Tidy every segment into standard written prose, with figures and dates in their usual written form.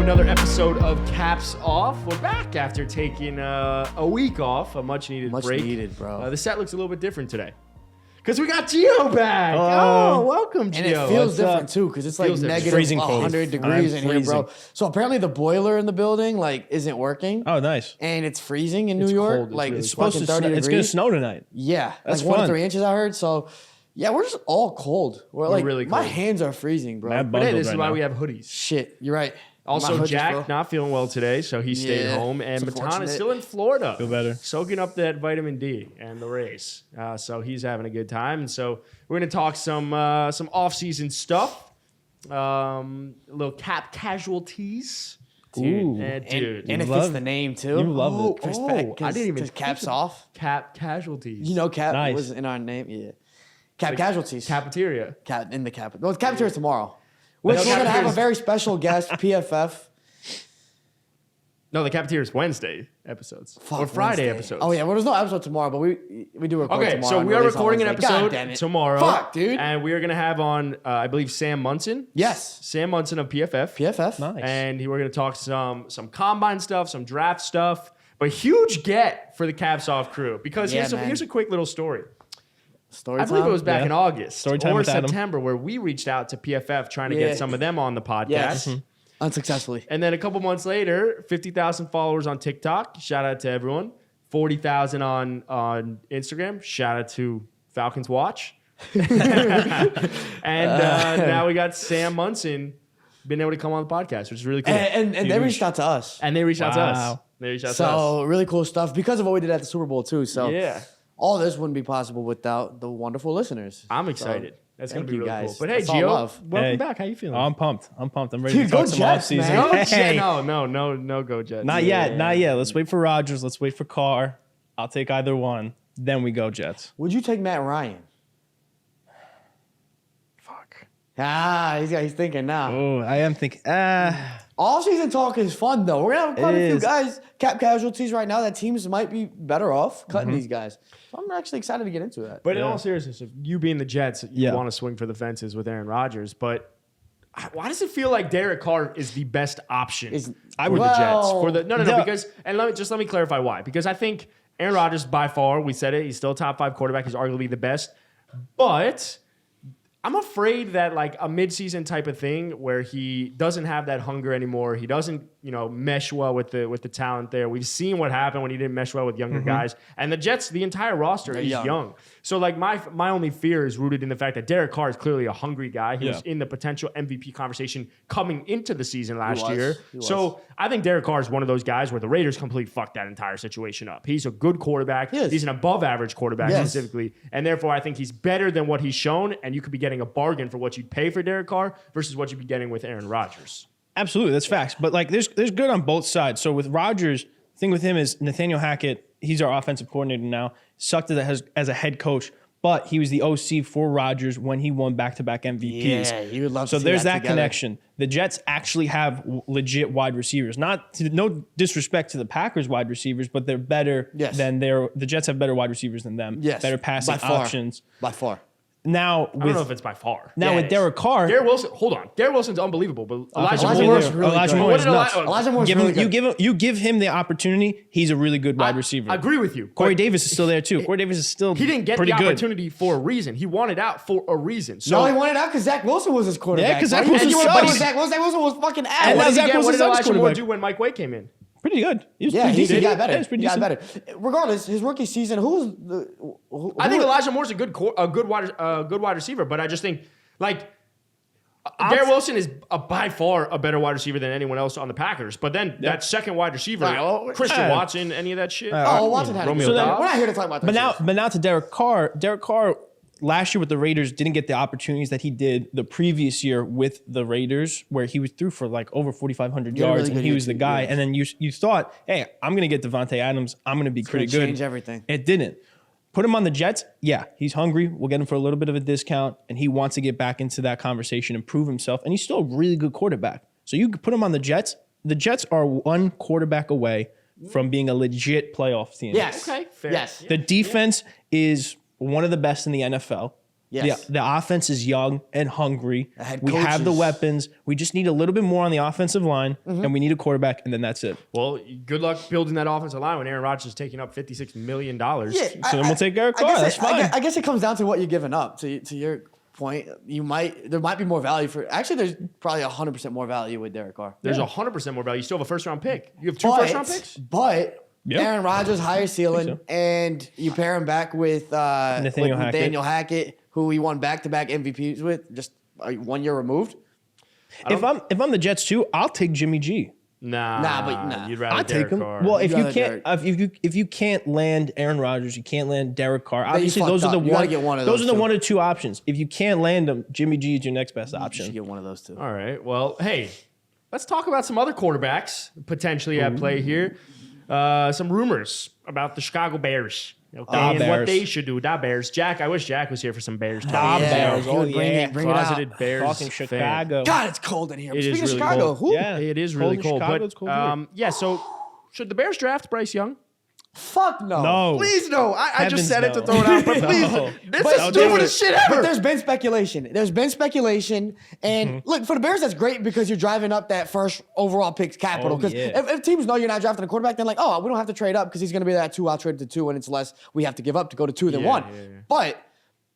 another episode of Caps Off. We're back after taking a week off, a much-needed break. Much needed, bro. The set looks a little bit different today. Because we got Gio back. Oh, welcome, Gio. And it feels different, too, because it's like negative freezing cold. 100 degrees in here, bro. So apparently the boiler in the building, like, isn't working. Oh, nice. And it's freezing in New York. cold. It's Like, really it's cold. supposed to 30 degrees. It's going to snow tonight. Yeah. That's like 1 to fun. 3 inches, I heard. So, yeah, we're just all cold. We're like, really my cold. hands are freezing, bro. Mad But hey, bundled this is right why now. we have hoodies. Shit, you're right. My Also, hoodies, Jack bro. not feeling well today, so he stayed Yeah, home. And it's Matan is unfortunate. still in Florida. Feel better. Soaking up that vitamin D and the race. So he's having a good time. And so we're going to talk some off-season stuff. A little cap casualties. Ooh. Dude. And it love fits it. the name, too. You love it. Respect, I didn't even because Caps think of- off. Cap casualties. You know Cap Nice. was in our name. Yeah. Cap casualties. Cafeteria. Cap in the cap. Well, the cafeteria is tomorrow. Which No, we're going to have a cafeteria's- very special guest, PFF. No, the cafeteria is Wednesday episodes. Fuck, or Friday Wednesday. episodes. Oh, yeah. Well, there's no episode tomorrow, but we do record Okay, tomorrow. so and we are release on recording an Wednesday. God episode damn it. tomorrow. Fuck, dude. And we are going to have on, I believe, Sam Munson. Yes. Sam Munson of PFF. PFF. Nice. And we're going to talk some combine stuff, some draft stuff. But huge get for the Caps Off crew. Because Yeah, here's a quick little story. Story I believe it was back Yeah. in August Story time or with Adam. September where we reached out to PFF trying to Yeah. get some of them on the podcast. Yes. Unsuccessfully. And then a couple months later, 50,000 followers on TikTok. Shout out to everyone. 40,000 on Instagram. Shout out to Falcons Watch. And now we got Sam Munson being able to come on the podcast, which is really cool. And they reached out to us. And they reached out to us. Wow. They reached out to So really cool stuff because of what we did at the Super Bowl, too. So us. Yeah. all this wouldn't be possible without the wonderful listeners. I'm excited. That's going thank to be you, really guys. cool. But hey, That's all Gio, love. welcome Hey. back. How you feeling? Oh, I'm pumped. I'm ready Dude, to go talk some Jets, offseason. man. no, Hey. no, go Jets. Not yet. Not yet. Let's wait for Rodgers. Let's wait for Carr. I'll take either one. Then we go Jets. Would you take Matt Ryan? Fuck. He's thinking now. Oh, I am thinking. All-season talk is fun, though. We're going to have quite It a few is. guys, cap casualties right now that teams might be better off cutting Mm-hmm. these guys. So I'm actually excited to get into that. But in Yeah. all seriousness, if you being the Jets, you Yeah. want to swing for the fences with Aaron Rodgers. But why does it feel like Derek Carr is the best option Is- for the Jets? well, For the no, no. because let me clarify why. Because I think Aaron Rodgers, by far, we said it, he's still a top 5 quarterback. He's arguably the best. But I'm afraid that like a midseason type of thing where he doesn't have that hunger anymore. He doesn't, mesh well with the talent there. We've seen what happened when he didn't mesh well with younger guys. And the Jets, the entire roster is young. So like my only fear is rooted in the fact that Derek Carr is clearly a hungry guy. He was in the potential MVP conversation coming into the season last year. So I think Derek Carr is one of those guys where the Raiders completely fucked that entire situation up. He's a good quarterback. He is. He's an above average quarterback Yes. specifically. And therefore I think he's better than what he's shown. And you could be getting a bargain for what you'd pay for Derek Carr versus what you'd be getting with Aaron Rodgers. Absolutely, that's facts. But like, there's good on both sides. So with Rodgers, the thing with him is Nathaniel Hackett. He's our offensive coordinator now. Sucked as a head coach, but he was the OC for Rodgers when he won back-to-back MVPs. Yeah, you would love to So see there's that that together. connection. The Jets actually have legit wide receivers. No disrespect to the Packers wide receivers, but they're better than the Jets have better wide receivers than them. Yes, Better passing by far. options. By far. Now I don't know if it's by far. with Derek Carr, Garrett Wilson, hold on. Garrett Wilson's unbelievable, but Elijah Elijah Moore. Moore's really Elijah good. Moore What is did nuts. Elijah Moore's really good. You give him the opportunity. He's a really good wide receiver. I agree with you. Corey but Davis is still there too. Corey Davis is still He didn't get pretty the good. opportunity for a reason. He wanted out for a reason. So No, he wanted out because Zach Wilson was his quarterback. Yeah, 'cause Zach bro. Wilson You sucks. wanna put Zach Wilson was fucking ass. And what now did, Zach he get, what Wilson's did our Elijah Moore quarterback. do when Mike White came in? Pretty good. He was Yeah, pretty he decent. got better. Yeah, he was pretty He got decent. better. Regardless, his rookie season, I think Elijah Moore's a good wide receiver, but I just think like Garrett Wilson is by far a better wide receiver than anyone else on the Packers. But then that second wide receiver, Christian Watson, any of that shit. Watson had Romeo a good Dobbs. We're not here to talk about that. But now to Derek Carr. Derek Carr last year with the Raiders didn't get the opportunities that he did the previous year with the Raiders, where he was through for like over 4,500 Yeah, yards really and good he year was the too, guy. yeah. And then you thought, hey, I'm gonna get Devontae Adams. I'm gonna be pretty good. Change everything. It didn't. Put him on the Jets. Yeah, he's hungry. We'll get him for a little bit of a discount, and he wants to get back into that conversation and prove himself. And he's still a really good quarterback. So you could put him on the Jets. The Jets are one quarterback away from being a legit playoff team. Yes. Okay, fair. Yes. The defense is one of the best in the NFL. Yes. Yeah, the offense is young and hungry. head We have the coaches. weapons. We just need a little bit more on the offensive line, and we need a quarterback, and then that's it. Well, good luck building that offensive line when Aaron Rodgers is taking up $56 million. Yeah, So then we'll take Derek Carr. That's fine. I guess it comes down to what you're giving up. To your point, there might be more value for. Actually, there's probably 100% more value with Derek Carr. There's 100% more value. You still have a first-round pick. You have two first-round picks? But Yep. Aaron Rodgers, higher ceiling, so. and you pair him back with Nathaniel Hackett, who he won back-to-back MVPs with, just 1 year removed. If I'm the Jets too, I'll take Jimmy G. Nah. You'd rather I'll Derek take him. Carr. Well, if you rather can't, if you can't land Aaron Rodgers, you can't land Derek Carr. you Obviously, fucked those are the up. You gotta get one of those those are the two. 1 or 2 options. If you can't land them, Jimmy G is your next best You should option. get one of those two. All right. Well, hey, let's talk about some other quarterbacks potentially at play here. Some rumors about the Chicago Bears. Okay, and what Bears. they should do. Da Bears. Jack, I wish Jack was here for some Bears talk. Da Yeah, Bears. he would bring it out. Closeted Bears Talking fan. Chicago. God, it's cold in here. It is Speaking of really Chicago, cold. who? Yeah. It is Cold really in cold. Chicago, But it's cold here. yeah, so should the Bears draft Bryce Young? Fuck no. No. Please no. I just Heavens said it to no. throw it out, but please. No. This But is Don't the do stupidest it. shit But ever. there's been speculation. And look, for the Bears, that's great because you're driving up that first overall pick's capital. Oh, Because yeah. if teams know you're not drafting a quarterback, then like, oh, we don't have to trade up because he's going to be that 2. I'll trade to 2, and it's less we have to give up to go to 2 than 1. Yeah. But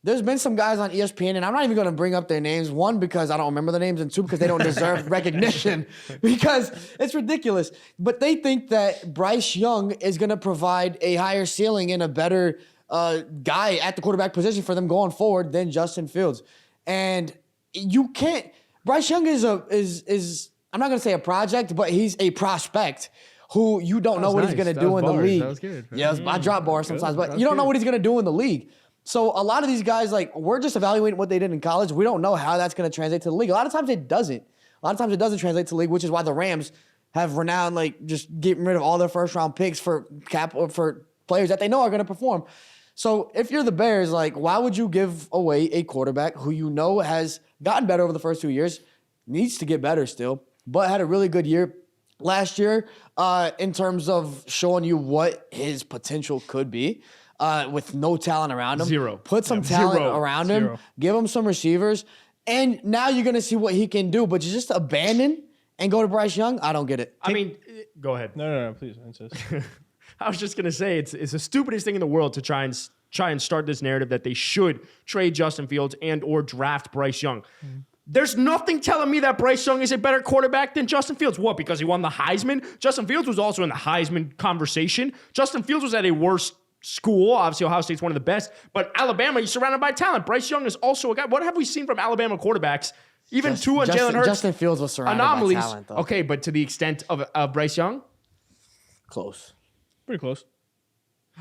there's been some guys on ESPN, and I'm not even going to bring up their names. 1, because I don't remember the names, and 2, because they don't deserve recognition because it's ridiculous. But they think that Bryce Young is going to provide a higher ceiling and a better guy at the quarterback position for them going forward than Justin Fields. And you can't. Bryce Young is I'm not going to say a project, but he's a prospect who you don't know what he's going to do in the league. That was good. Yeah, I drop bars sometimes, but That's you don't know good. what he's going to do in the league. So a lot of these guys, like, we're just evaluating what they did in college. We don't know how that's going to translate to the league. A lot of times it doesn't. A lot of times it doesn't translate to the league, which is why the Rams have renowned, like, just getting rid of all their first-round picks for players that they know are going to perform. So if you're the Bears, like, why would you give away a quarterback who you know has gotten better over the first 2 years, needs to get better still, but had a really good year last year in terms of showing you what his potential could be with no talent around him? Zero. Put some Yeah, talent zero. around him. Zero. Give him some receivers. And now you're going to see what he can do. But you just abandon and go to Bryce Young? I don't get it. I mean, go ahead. No, please. Insist. I was just gonna say it's the stupidest thing in the world to try and start this narrative that they should trade Justin Fields and or draft Bryce Young. There's nothing telling me that Bryce Young is a better quarterback than Justin Fields. What? Because he won the Heisman? Justin Fields was also in the Heisman conversation. Justin Fields was at a worse school. Obviously, Ohio State's one of the best. But Alabama, you're surrounded by talent. Bryce Young is also a guy. What have we seen from Alabama quarterbacks? Even Tua and Jalen Hurts. Justin Fields was surrounded anomalies. by talent, though. Okay, but to the extent of Bryce Young? Close. Pretty close.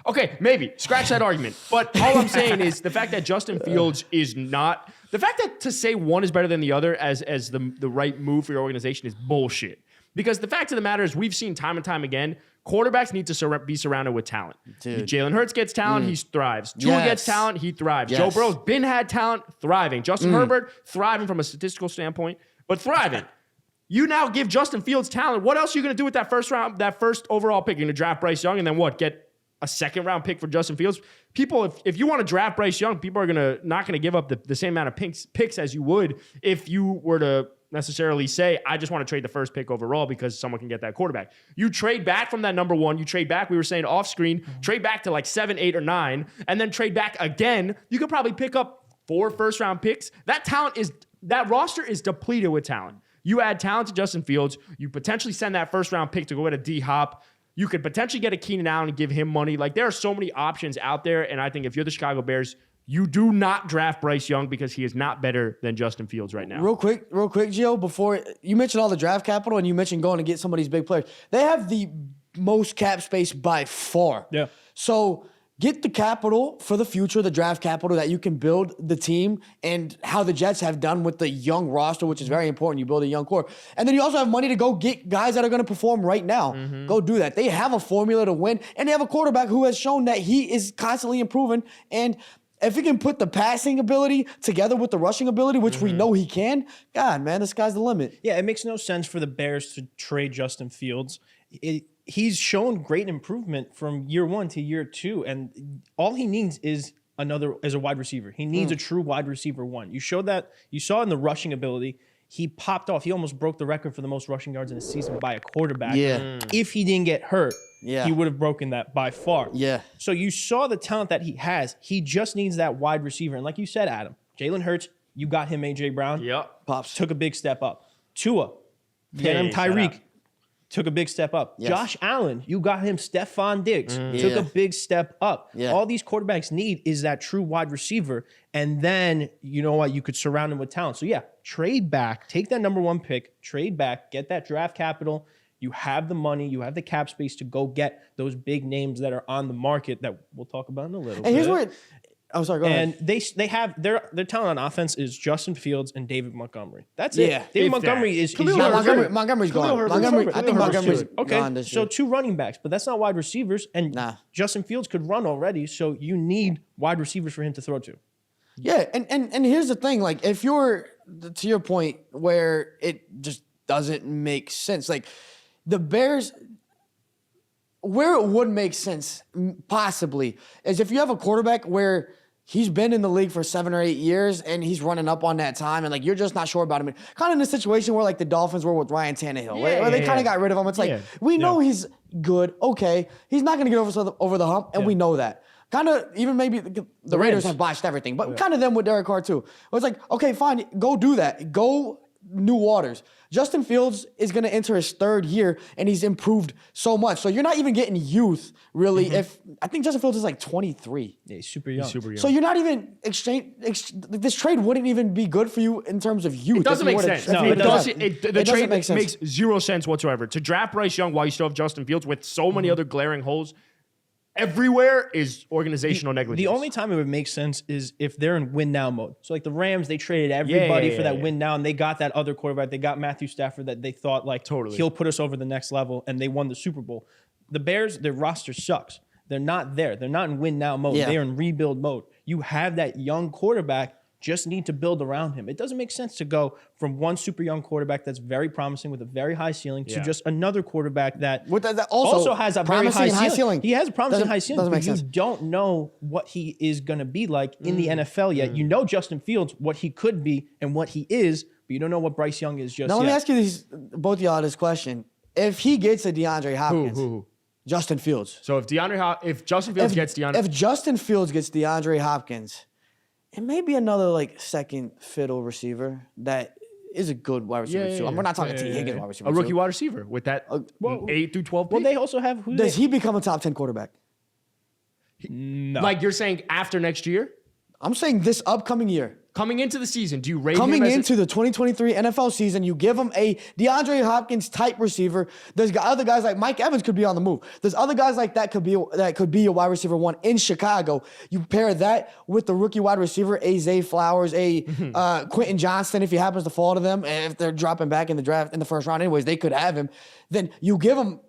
Okay, maybe. Scratch that argument. But all I'm saying is the fact that Justin Fields is not... The fact that to say one is better than the other as the right move for your organization is bullshit. Because the fact of the matter is we've seen time and time again, quarterbacks need to be surrounded with talent. Dude. Jalen Hurts gets talent, he thrives. Tua Yes. gets talent, he thrives. Yes. Joe Burrow's had talent, thriving. Justin Herbert, thriving from a statistical standpoint, but thriving. You now give Justin Fields talent. What else are you going to do with that first overall pick? You're going to draft Bryce Young and then what? Get a second-round pick for Justin Fields? People, if you want to draft Bryce Young, people are not going to give up the same amount of picks as you would if you were to necessarily say, I just want to trade the first pick overall because someone can get that quarterback. You trade back from that number 1. You trade back, we were saying off screen, trade back to like 7, 8, or 9, and then trade back again. You could probably pick up 4 first-round picks. That roster is depleted with talent. You add talent to Justin Fields. You potentially send that first-round pick to go at a D-Hop. You could potentially get a Keenan Allen and give him money. Like, there are so many options out there, and I think if you're the Chicago Bears, you do not draft Bryce Young because he is not better than Justin Fields right now. Real quick, Gio, before you mentioned all the draft capital and you mentioned going to get some of these big players. They have the most cap space by far. Yeah. So get the capital for the future, the draft capital that you can build the team and how the Jets have done with the young roster, which is very important. You build a young core. And then you also have money to go get guys that are going to perform right now. Go do that. They have a formula to win, and they have a quarterback who has shown that he is constantly improving. And if he can put the passing ability together with the rushing ability, which we know he can, God, man, the sky's the limit. Yeah, it makes no sense for the Bears to trade Justin Fields. He's shown great improvement from year 1 to year 2, and all he needs is as a wide receiver. He needs a true wide receiver one. You saw in the rushing ability. He popped off. He almost broke the record for the most rushing yards in a season by a quarterback. Yeah. If he didn't get hurt, he would have broken that by far. Yeah. So you saw the talent that he has. He just needs that wide receiver. And like you said, Adam, Jalen Hurts, you got him A.J. Brown. Yep. Pops. Took a big step up. Tua, get him Tyreek. Took a big step up. Yes. Josh Allen, you got him Stephon Diggs. Took Yeah. a big step up. Yeah. All these quarterbacks need is that true wide receiver. And then, you know what, you could surround him with talent. So yeah, trade back, take that number 1 pick, trade back, get that draft capital. You have the money, you have the cap space to go get those big names that are on the market that we'll talk about in a little bit. And here's where I'm sorry, go And ahead. they have their talent on offense is Justin Fields and David Montgomery. That's it. Yeah. David If Montgomery that. is Khalil young. Herbert. Montgomery's Khalil gone. Herbert's Montgomery, Herbert. I think Khalil Montgomery's Herbert's gone Okay, this so year. 2 running backs, but that's not wide receivers. And Nah. Justin Fields could run already, so you need wide receivers for him to throw to. Yeah, and here's the thing, like if you're to your point where it just doesn't make sense, like the Bears, where it would make sense possibly is if you have a quarterback where he's been in the league for 7 or 8 years and he's running up on that time and like you're just not sure about him. Kind of in a situation where like the Dolphins were with Ryan Tannehill, where they kind of got rid of him. It's like we know he's good, okay, he's not going to get over the hump, and we know that. Kind of even maybe the Raiders have botched everything, but kind of them with Derek Carr too. It's like, okay, fine, go do that. Go new waters. Justin Fields is going to enter his 3rd year, and he's improved so much. So you're not even getting youth, really. If I think Justin Fields is like 23. Yeah, he's super young. So you're not even this trade wouldn't even be good for you in terms of youth. It doesn't make sense. No, it it doesn't. doesn't. The It doesn't trade make sense. makes 0 sense whatsoever. To draft Bryce Young while you still have Justin Fields with so many other glaring holes everywhere is organizational negligence. The only time it would make sense is if they're in win now mode. So like the Rams, they traded everybody for that win now, and they got that other quarterback. They got Matthew Stafford that they thought like he'll put us over the next level, and they won the Super Bowl. The Bears, their roster sucks. They're not there. They're not in win now mode. Yeah. They're in rebuild mode. You have that young quarterback. Just need to build around him. It doesn't make sense to go from one super young quarterback that's very promising with a very high ceiling to just another quarterback that also has a very high ceiling. He has a promising high ceiling, but you don't know what he is going to be like in the NFL yet. You know Justin Fields, what he could be and what he is, but you don't know what Bryce Young is just now, yet. let me ask you both of y'all this question. If he gets a DeAndre Hopkins, Who? Justin Fields. So if Justin Fields gets DeAndre, if Justin Fields gets DeAndre Hopkins, it may be another like second fiddle receiver that is a good wide receiver too. We're not talking T. Higgins wide receiver. a rookie wide receiver with that 8 through 12 pick. Well, they also have who Does he become a top 10 quarterback? No. Like you're saying after next year? I'm saying this upcoming year. Coming into the season, do you rate him Coming as into the 2023 NFL season, you give him a DeAndre Hopkins type receiver. There's other guys like Mike Evans could be on the move. There's other guys like that could be a wide receiver one in Chicago. You pair that with the rookie wide receiver, Zay Flowers, Quentin Johnston, if he happens to fall to them, and if they're dropping back in the draft in the first round anyways, they could have him. Then you give him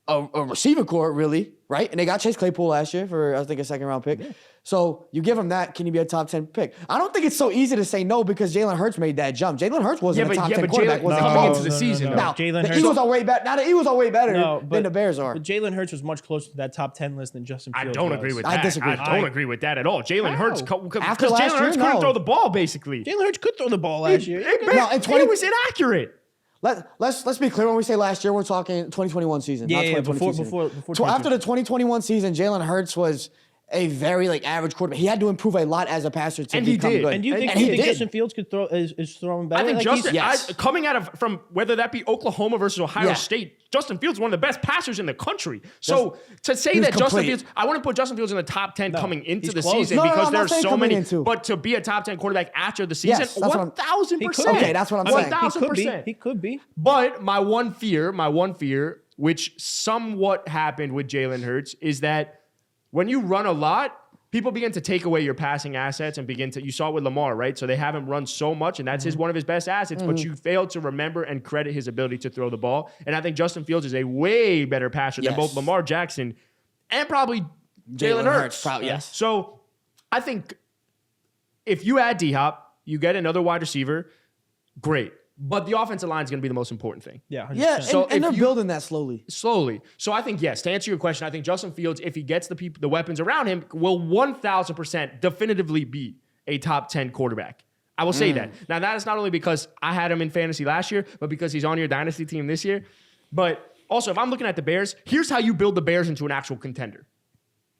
a receiver core, really, right? And they got Chase Claypool last year for, I think, a 2nd round pick. Yeah. So you give him that, can he be a top 10 pick? I don't think it's so easy to say no because Jalen Hurts made that jump. Jalen Hurts wasn't a top 10 quarterback. Coming into the season. Now, Jalen the Hurts. Eagles are way better. Now, the Eagles are way better than the Bears are. But Jalen Hurts was much closer to that top 10 list than Justin Fields. I don't agree with that. I disagree. I don't agree with that at all. Jalen Hurts, because After last Jalen Hurts year, couldn't no. throw the ball, basically. Jalen Hurts could throw the ball last year. It was inaccurate. Let's be clear when we say last year, we're talking 2021 season. Yeah, not 2020 before season. After the 2021 season, Jalen Hurts was a very average quarterback. He had to improve a lot as a passer to become good. And do you think, Justin Fields could throw is throwing better? I think Justin, coming out of from whether that be Oklahoma versus Ohio State, Justin Fields is one of the best passers in the country. So to say that Justin Fields, I wouldn't put Justin Fields in the top 10 coming into the season because there's so many. But to be a top 10 quarterback after the season, 1,000%. Okay, that's what I'm saying. 1,000%. He could be. But my one fear, which somewhat happened with Jalen Hurts, is that when you run a lot, people begin to take away your passing assets and you saw it with Lamar, right? So they have him run so much, and that's one of his best assets, but you fail to remember and credit his ability to throw the ball. And I think Justin Fields is a way better passer than both Lamar Jackson and probably Jalen Hurts. Yes. So I think if you add D-Hop, you get another wide receiver, great. But the offensive line is going to be the most important thing. Yeah, 100%. Yeah, So and they're if you- building that slowly. Slowly. So I think, yes, to answer your question, I think Justin Fields, if he gets the weapons around him, will 1,000% definitively be a top 10 quarterback. I will say that. Now, that is not only because I had him in fantasy last year, but because he's on your dynasty team this year. But also, if I'm looking at the Bears, here's how you build the Bears into an actual contender.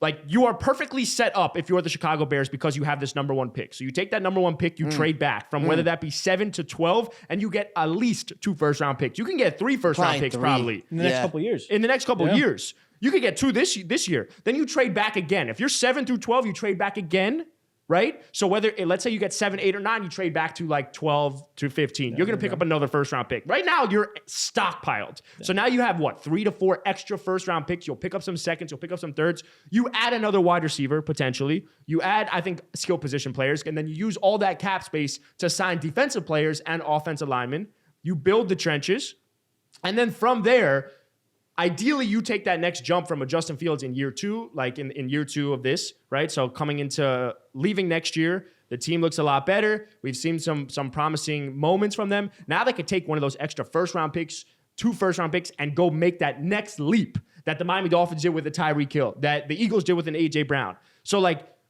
Like, you are perfectly set up if you're the Chicago Bears because you have this number 1 pick. So you take that number 1 pick, you trade back from whether that be 7 to 12, and you get at least 2 first-round picks. You can get 3 first-round Probably picks 3. probably. in the next couple of years. In the next couple of years. You could get 2 this year. Then you trade back again. If you're 7 through 12, you trade back again, right? So let's say you get 7, 8, or 9, you trade back to like 12 to 15. You're going to pick up another first-round pick. Right now, you're stockpiled. So now you have, 3 to 4 extra first-round picks. You'll pick up some seconds. You'll pick up some thirds. You add another wide receiver, potentially. You add, I think, skill position players. And then you use all that cap space to sign defensive players and offensive linemen. You build the trenches. And then from there, ideally, you take that next jump from a Justin Fields in year 2, like in year 2 of this, right? So coming into leaving next year, the team looks a lot better. We've seen some promising moments from them. Now they could take one of those extra first-round picks, 2 first-round picks, and go make that next leap that the Miami Dolphins did with the Tyreek Hill, that the Eagles did with an A.J. Brown. So,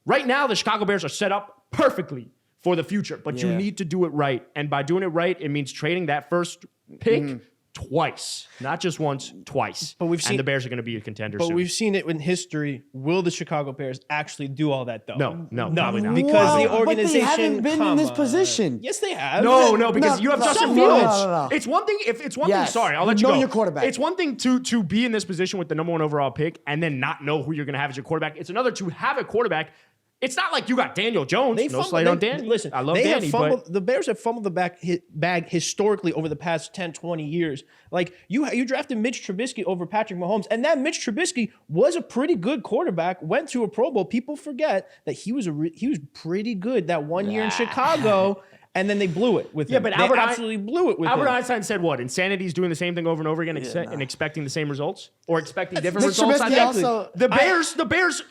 right now, the Chicago Bears are set up perfectly for the future, but you need to do it right. And by doing it right, it means trading that first pick twice, not just once, twice. But we've seen the Bears are going to be a contender But soon. we've seen it in history. Will the Chicago Bears actually do all that, though? No, probably not. Because Well, the organization but they haven't been in this position. Yes, they have. No, because you have Justin Fields. No. It's one thing if it's one thing. Yes. Sorry, I'll let You you know go. your quarterback. It's one thing to be in this position with the number 1 overall pick and then not know who you're going to have as your quarterback. It's another to have a quarterback. It's not like you got Daniel Jones. No slight on Danny. Listen, I love they Danny, have fumbled, but the Bears have fumbled the bag historically over the past 10, 20 years. Like, you drafted Mitch Trubisky over Patrick Mahomes, and that Mitch Trubisky was a pretty good quarterback, went to a Pro Bowl. People forget that he was pretty good that 1 year in Chicago. And then they blew it with him. but they Albert absolutely blew it with Albert him. Einstein said what? Insanity is doing the same thing over and over again and expecting the same results? Or expecting different Mitch results? I Trubisky think also- the Bears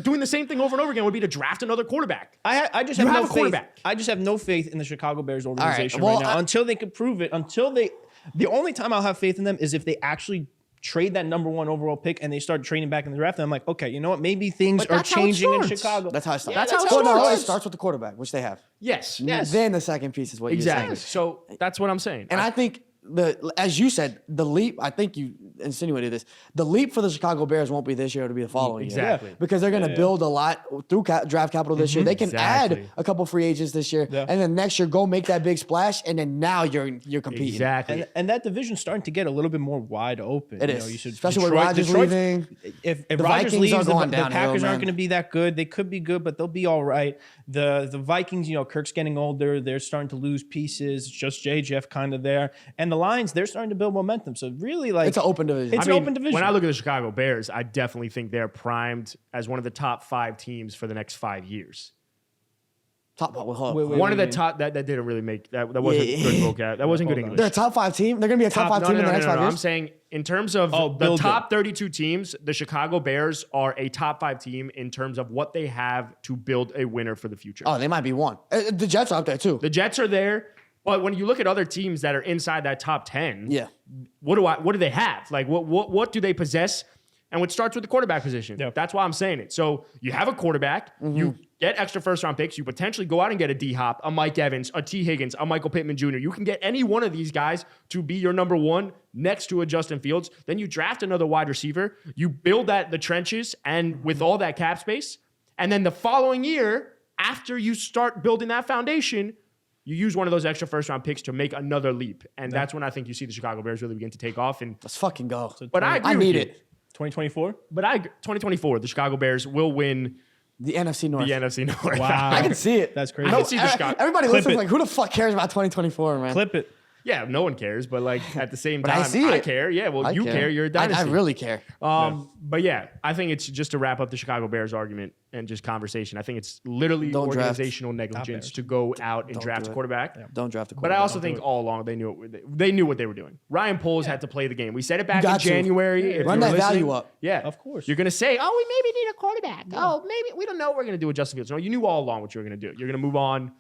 doing the same thing over and over again would be to draft another quarterback. I just You have have no a faith. quarterback. I just have no faith in the Chicago Bears organization well, right now until they can prove it. The only time I'll have faith in them is if they actually trade that number 1 overall pick and they start trading back in the draft. And I'm like, okay, you know what? Maybe things But are that's how it changing in starts. Chicago. That's how it starts. That's how it Well, no, starts. it starts with the quarterback, which they have. Yes. Then the second piece is what Exactly. you said. So that's what I'm saying. And I think as you said, the leap, I think you insinuated this, the leap for the Chicago Bears won't be this year, it'll be the following year. Exactly. Because they're going to build a lot through draft capital this year. They can Exactly. add a couple free agents this year, and then next year go make that big splash, and then now you're competing. Exactly. And that division's starting to get a little bit more wide open. It You is. know, you should- Especially with Detroit- Rodgers Detroit's- leaving. If The Rodgers Vikings leaves, are going the downhill, Packers man. aren't going to be that good. They could be good, but they'll be all right. The Vikings, Kirk's getting older. They're starting to lose pieces. It's just Jeff kind of there. And the Lions, they're starting to build momentum. So really, It's an open division. It's an open division. When I look at the Chicago Bears, I definitely think they're primed as one of the top 5 teams for the next 5 years. Top, Wait, One of the top that didn't really make that wasn't good vocab. That wasn't good Hold on. English. they're a top 5 team. They're going to be a top 5 No, team no, in the no, next no, 5 no. years. I'm saying in terms of the build top 32 teams, the Chicago Bears are a top 5 team in terms of what they have to build a winner for the future. Oh, they might be one. The Jets are up there too. The Jets are there, but when you look at other teams that are inside that top 10, Yeah. what do they have? Like what do they possess? And it starts with the quarterback position. Yeah. That's why I'm saying it. So you have a quarterback, you get extra first-round picks, you potentially go out and get a D-Hop, a Mike Evans, a T. Higgins, a Michael Pittman Jr. You can get any one of these guys to be your number 1 next to a Justin Fields. Then you draft another wide receiver. You build the trenches and with all that cap space. And then the following year, after you start building that foundation, you use one of those extra first-round picks to make another leap. And that's when I think you see the Chicago Bears really begin to take off. And Let's fucking go. But I agree I with need you. it. 2024? But 2024, the Chicago Bears will win The NFC North. the NFC North. Wow. I can see it. That's crazy. I can see the Chicago. Everybody Clip listens it. like, who the fuck cares about 2024, man? Clip it. Yeah, no one cares, but at the same But time, I see it. care. Yeah, well, I you care. You're a dynasty. I really care. But yeah, I think it's just to wrap up the Chicago Bears argument and just conversation. I think it's literally Don't draft. organizational negligence to go out and draft do a it. quarterback. Don't draft a But quarterback. I also think all along they knew what they were doing. Ryan Poles had to play the game. We said it back in got to. January. If Run you were that value listening. up. Yeah, Of course. You're gonna say, "Oh, we maybe need a quarterback. Oh, maybe we don't know what we're gonna do with Justin Fields." No, you knew all along what you were gonna do. You're gonna move on.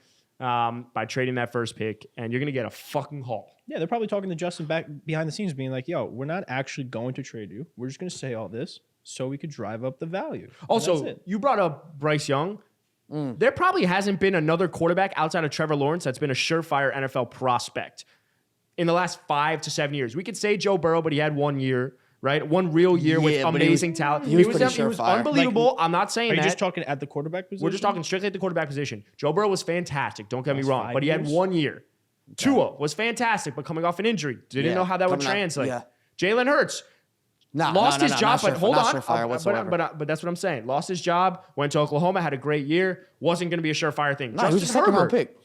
by trading that first pick, and you're going to get a fucking haul. Yeah, they're probably talking to Justin back behind the scenes, being like, "Yo, we're not actually going to trade you. We're just going to say all this so we could drive up the value." Also, you brought up Bryce Young. There probably hasn't been another quarterback outside of Trevor Lawrence that's been a surefire NFL prospect in the last 5 to 7 years. We could say Joe Burrow, but he had 1 year, right? 1 real year with amazing talent. He was surefire. Unbelievable. I'm not saying Are you that. just talking at the quarterback position? We're just talking strictly at the quarterback position. Joe Burrow was fantastic. Don't get me wrong, 5 but he had years? 1 year. Tua was fantastic, but coming off an injury. Didn't know how that would translate. Jalen Hurts. Lost his job, but hold on. But that's what I'm saying. Lost his job, went to Oklahoma, had a great year. Wasn't going to be a surefire thing. No, he was a second-round pick.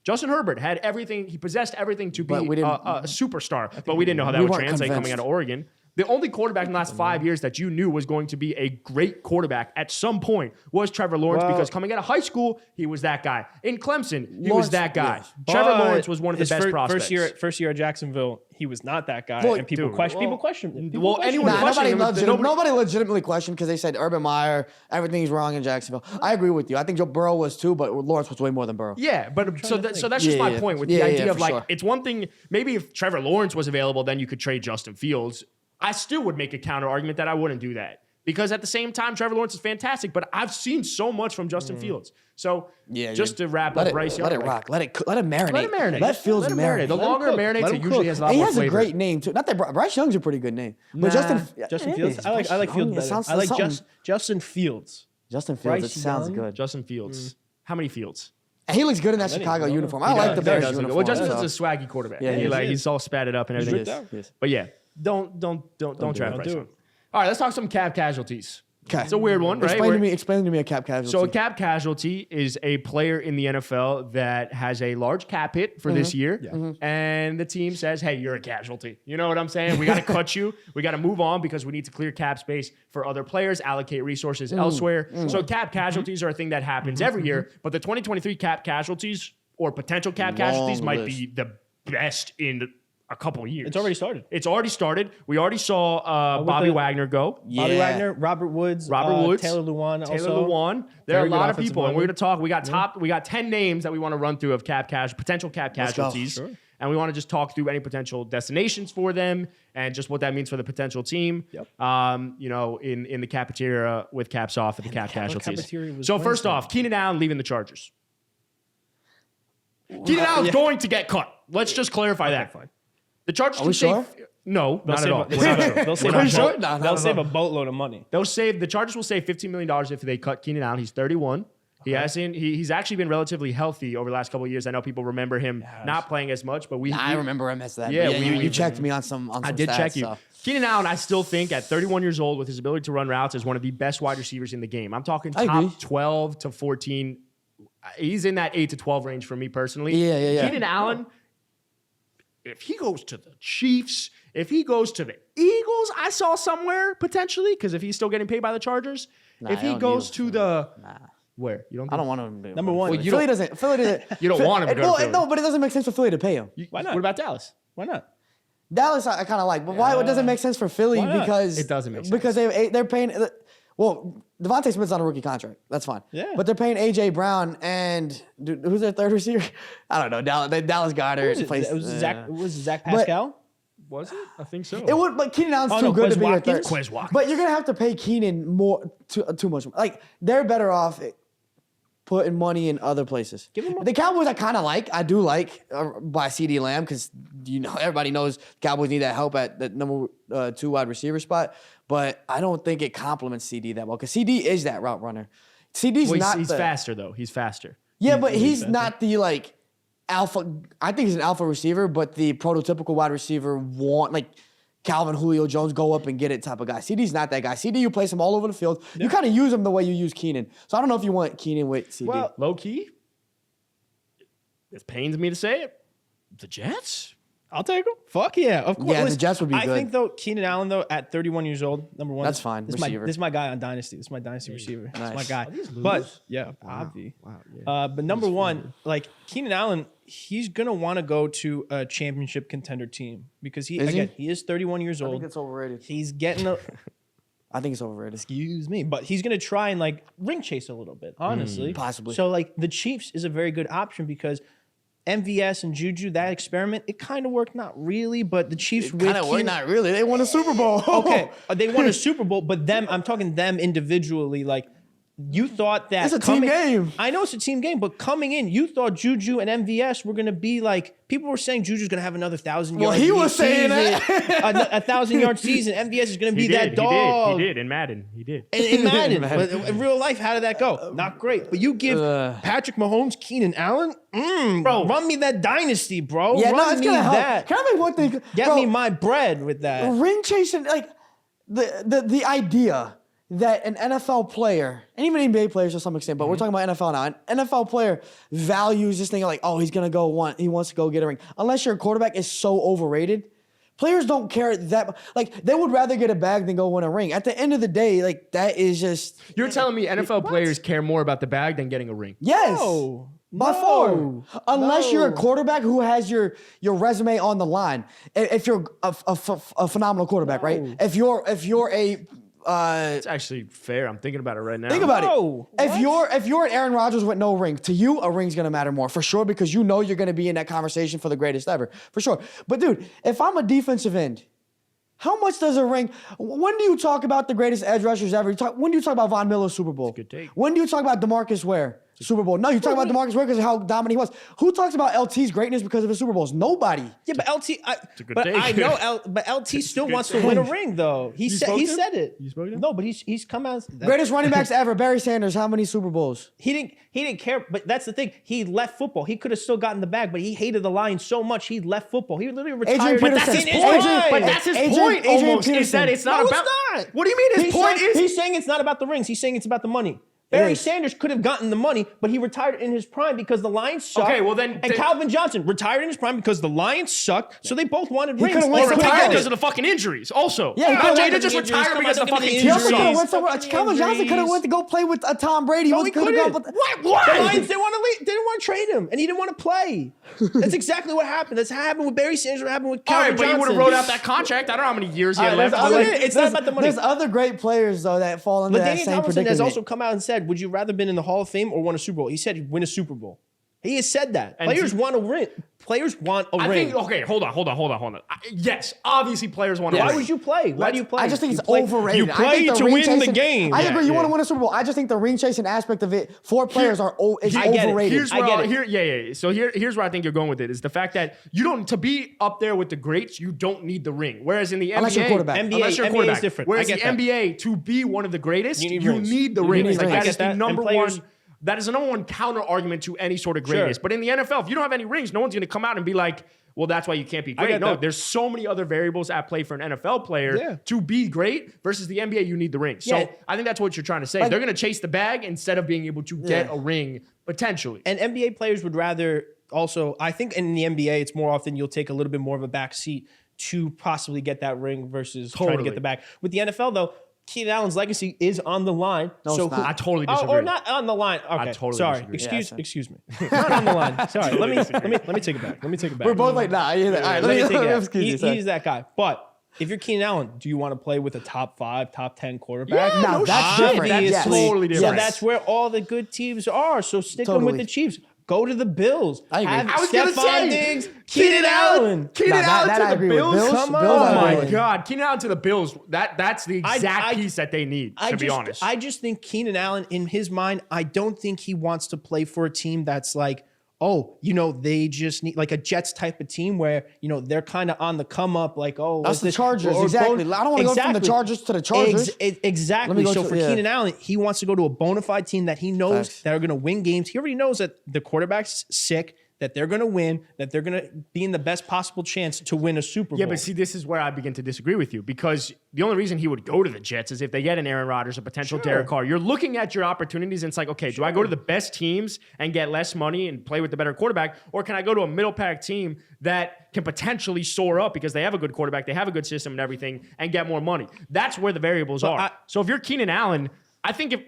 Justin Herbert had everything. He possessed everything to be a superstar, but we didn't know how that we would weren't translate coming convinced. out of Oregon. The only quarterback in the last 5 years that you knew was going to be a great quarterback at some point was Trevor Lawrence, because coming out of high school, he was that guy. In Clemson, he was that guy. yes. Trevor Lawrence was one of the his best prospects. First year at Jacksonville, he was not that guy, Well, and people dude, question. well, People question. well, anyone Nah, questioning nobody legitimately questioned because they said Urban Meyer, everything's wrong in Jacksonville. I agree with you. I think Joe Burrow was too, but Lawrence was way more than Burrow. Yeah, but so that's just my point with the idea of like, it's one thing, maybe if Trevor Lawrence was available, then you could trade Justin Fields. I still would make a counter argument that I wouldn't do that. Because at the same time, Trevor Lawrence is fantastic, but I've seen so much from Justin Fields. So just to wrap up Bryce Young. Let it rock. Let it marinate. Let it marinate. Let Fields marinate. The longer it marinates, it usually has a lot He more has flavor. a great name too. Not that Bryce Young's a pretty good name, but Justin Fields. I like Fields better. I like Justin Fields. Justin Fields. Bryce It sounds Young. good. Justin Fields. How many Fields? And he looks good in that Chicago uniform. I like the Bears uniform. Well, Justin Fields is a swaggy quarterback. Yeah, he's all spatted up and everything. Yes. But yeah, don't draft Bryce do Young. it. All right, let's talk some cap casualties. Okay. It's a weird one, right? Explain to me a cap casualty. So a cap casualty is a player in the NFL that has a large cap hit for this year, and the team says, "Hey, you're a casualty." You know what I'm saying? We got to cut you. We got to move on because we need to clear cap space for other players, allocate resources elsewhere. So cap casualties are a thing that happens every year, but the 2023 cap casualties or potential cap casualties might be the best in a couple of years. It's already started. We already saw Bobby Wagner go. Bobby Wagner, Robert Woods, Taylor Lewan. There are a lot of people, and we're going to talk. We got 10 names that we want to run through of potential cap casualties. Sure. And we want to just talk through any potential destinations for them and just what that means for the potential team. Yep. In the cafeteria with caps off at the cap casualties. cafeteria was So first Wednesday. off, Keenan Allen leaving the Chargers. Keenan Allen's going to get cut. Let's just clarify that. Fine. The Chargers Are can we sure? No, not at all. They'll save a boatload of money. The Chargers will save $15 million if they cut Keenan Allen. He's 31. He's actually been relatively healthy over the last couple of years. I know people remember him not playing as much, but I remember him as that. Yeah, you checked me on some. I did stats, check you. So. Keenan Allen, I still think at 31 years old, with his ability to run routes, is one of the best wide receivers in the game. I'm talking I agree. top 12 to 14. He's in that 8 to 12 range for me personally. Yeah. Keenan Allen, if he goes to the Chiefs, if he goes to the Eagles, I saw somewhere potentially, because if he's still getting paid by the Chargers, if he goes to the where you don't, I don't want him to be Number one. Well, Philly doesn't. You don't want him to go to Philly. No, but it doesn't make sense for Philly to pay him. Why not? What about Dallas? Why not? Dallas, I kind of like, but why? It doesn't make sense for Philly Why not? because It doesn't make sense. because they're paying. Well, Devontae Smith's on a rookie contract. That's fine. Yeah. But they're paying AJ Brown and who's their third receiver? I don't know. Dallas Goedert. Was it Zach Pascal? Was it? I think so. It would, but Keenan Allen's Oh, too no, good Quez to be your third. Watkins? Quez Watkins. But you're gonna have to pay Keenan too much. Like they're better off putting money in other places. Give him The Cowboys, I do like by CD Lamb because everybody knows Cowboys need that help at the number 2 wide receiver spot. But I don't think it complements CD that well because CD is that route runner. CD's not. He's faster though. He's faster. Yeah, but he's not the alpha. I think he's an alpha receiver, but the prototypical wide receiver Calvin, Julio Jones, go up and get it type of guy. CD's not that guy. CD, you place him all over the field. Yeah. You kind of use him the way you use Keenan. So I don't know if you want Keenan with CD. Well, low key, it pains me to say it. The Jets? I'll take him. Fuck yeah, of course. Yeah, the Jets would be good. I think though Keenan Allen though at 31 years old, number one. That's fine. This is my guy on Dynasty. This is my Dynasty receiver. Nice. This is my guy. Are these losers? But yeah, obvi. Wow. Yeah. But number one, like Keenan Allen, he's gonna want to go to a championship contender team because he is 31 years I old. think it's overrated. He's getting a. I think it's overrated. Excuse me, but he's gonna try and like ring chase a little bit, honestly. Possibly. So like the Chiefs is a very good option because MVS and Juju, that experiment, it kind of worked, not really, but the Chiefs with Keenan, Not really. They won a Super Bowl. okay, they won a Super Bowl, but I'm talking them individually, like. You thought that It's a team game. I know it's a team game, but coming in, you thought Juju and MVS were going to be like, people were saying Juju's going to have another 1,000 yards. Well, he was saying that. a 1,000-yard season. MVS is going to be that dog. He did in Madden. He did. In Madden. But in real life, how did that go? Not great. But you give Patrick Mahomes, Keenan Allen, bro, run me that dynasty, bro. Yeah, run it's me gonna help. that. Can I make one thing? Get me my bread with that. Ring chasing, like the idea that an NFL player, and even NBA players to some extent, but we're talking about NFL now. An NFL player values this thing like, oh, he wants to go get a ring. Unless your quarterback is so overrated, players don't care that. Like they would rather get a bag than go win a ring. At the end of the day, like that is just. You're telling me NFL players care more about the bag than getting a ring? Yes. No. By far. Unless you're a quarterback who has your resume on the line. If you're a phenomenal quarterback, right? If you're a It's actually fair. I'm thinking about it right now. think about No. it. If you're an Aaron Rodgers with no ring, to you a ring's gonna matter more for sure because you know you're gonna be in that conversation for the greatest ever for sure. But dude, if I'm a defensive end, how much does a ring? When do you talk about the greatest edge rushers ever? When do you talk about Von Miller Super Bowl? good take. When do you talk about DeMarcus Ware Super Bowl? No, you talk about DeMarcus Ware because of how dominant he was. Who talks about LT's greatness because of his Super Bowls? Nobody. Yeah, but LT, good but take. I know, but LT still wants to win a ring, though. He said spoke to him? said it. You spoke to him? No, but he's come out. Greatest running backs ever. Barry Sanders. How many Super Bowls? He didn't care. But that's the thing. He left football. He could have still gotten the bag, but he hated the Lions so much he left football. He literally retired. Peterson's That's his point. point. But that's his Adrian- point Adrian almost. Is Peterson. that it's not No, it's about. not. What do you mean? His point is. He's saying it's not about the rings. He's saying it's about the money. Barry Sanders could have gotten the money, but he retired in his prime because the Lions sucked. Okay, well then- And Calvin Johnson retired in his prime because the Lions sucked, so they both wanted rings. could've won Or some retired titles. because of the fucking injuries. Also, Yeah, he not could've Jada won just the injuries. retired because of the Come on, fucking don't give me the He also could have injuries. went somewhere. Calvin Johnson could have went to go play with a Tom Brady. No, he Could've couldn't. gone- What? The Lions didn't want to leave. They didn't want to trade him, and he didn't want to play. That's exactly what happened. That's what happened with Barry Sanders. What happened with All Calvin right, but he Johnson. would have wrote out that contract. I don't know how many years he had left. It's not about the money. There's other great players though that fall into But that Danny same Tomlinson predicament. has also come out and said, "Would you rather been in the Hall of Fame or win a Super Bowl?" He said, he'd "Win a Super Bowl." He has said that. And Players want a ring. Players want a I ring. think. Okay, hold on. Yes, obviously players want to. Why win. would you play? Why do you play? I just think You it's play- overrated. You I play think to ring win the chasing- game. I agree. You Yeah. want to win a Super Bowl. I just think the ring chasing aspect of it for players is I get it. overrated. Here's I where get I'll- it. yeah. So here's where I think you're going with it is the fact that you don't to be up there with the greats, you don't need the ring. Whereas in the Unless NBA, you're a quarterback. unless you're a NBA is quarterback, different. Whereas I the get that. NBA to be one of the greatest, You you need rings. need the You need rings. Like rings. that I is get the that. And number players- one. That is the number one counter argument to any sort of greatness. Sure. But in the NFL, if you don't have any rings, no one's going to come out and be like, well, that's why you can't be great. get No, that. there's so many other variables at play for an NFL player Yeah. to be great versus the NBA, you need the ring. So Yeah. I think that's what you're trying to say. Like- They're going to chase the bag instead of being able to get Yeah. a ring potentially. And NBA players would rather also, I think in the NBA, it's more often you'll take a little bit more of a back seat to possibly get that ring versus trying to Totally. get the bag. With the NFL, though, Keenan Allen's legacy is on the line. No, it's not. I totally Oh, disagree. or not on the line. Okay, totally sorry. disagree. Excuse me. Not on the line. Sorry. Let me take it back. Let me take it back. We're both like, nah. All right, Let me take it back. excuse you, sir. He's that guy. But if you're Keenan Allen, do you want to play with a top 5, top 10 quarterback? Yeah, Now no that's shit. different. That's Yes. totally So different. that's where all the good teams are. So stick them with Totally. the Chiefs. Go to the Bills. I agree. Have I was gonna Stephon say, Diggs, Keenan Allen. Keenan Nah, Allen that to I the agree with. Bills. Bills- Come Bills on. Oh I my agree with. God, Keenan Allen to the Bills. That's the exact piece that they need. To be honest, I just think Keenan Allen, in his mind, I don't think he wants to play for a team that's like, oh, they just need like a Jets type of team where, they're kind of on the come up, like, oh, That's what's the this? Chargers, Or exactly. bona- I don't wanna go from the Exactly. Chargers to the Chargers. Exactly. Let me go So to- for yeah. Keenan Allen, he wants to go to a bona fide team that he knows Facts. that are going to win games. He already knows that the quarterback's sick, that they're going to win, that they're going to be in the best possible chance to win a Super Bowl. yeah, but see, this is where I begin to disagree with you because the only reason he would go to the Jets is if they get an Aaron Rodgers, a potential Derek Carr. You're looking at your opportunities and it's like, okay, do I go to the best teams and get less money and play with the better quarterback, or can I go to a middle pack team that can potentially soar up because they have a good quarterback, they have a good system and everything, and get more money? That's where the variables are. So if you're Keenan Allen, I think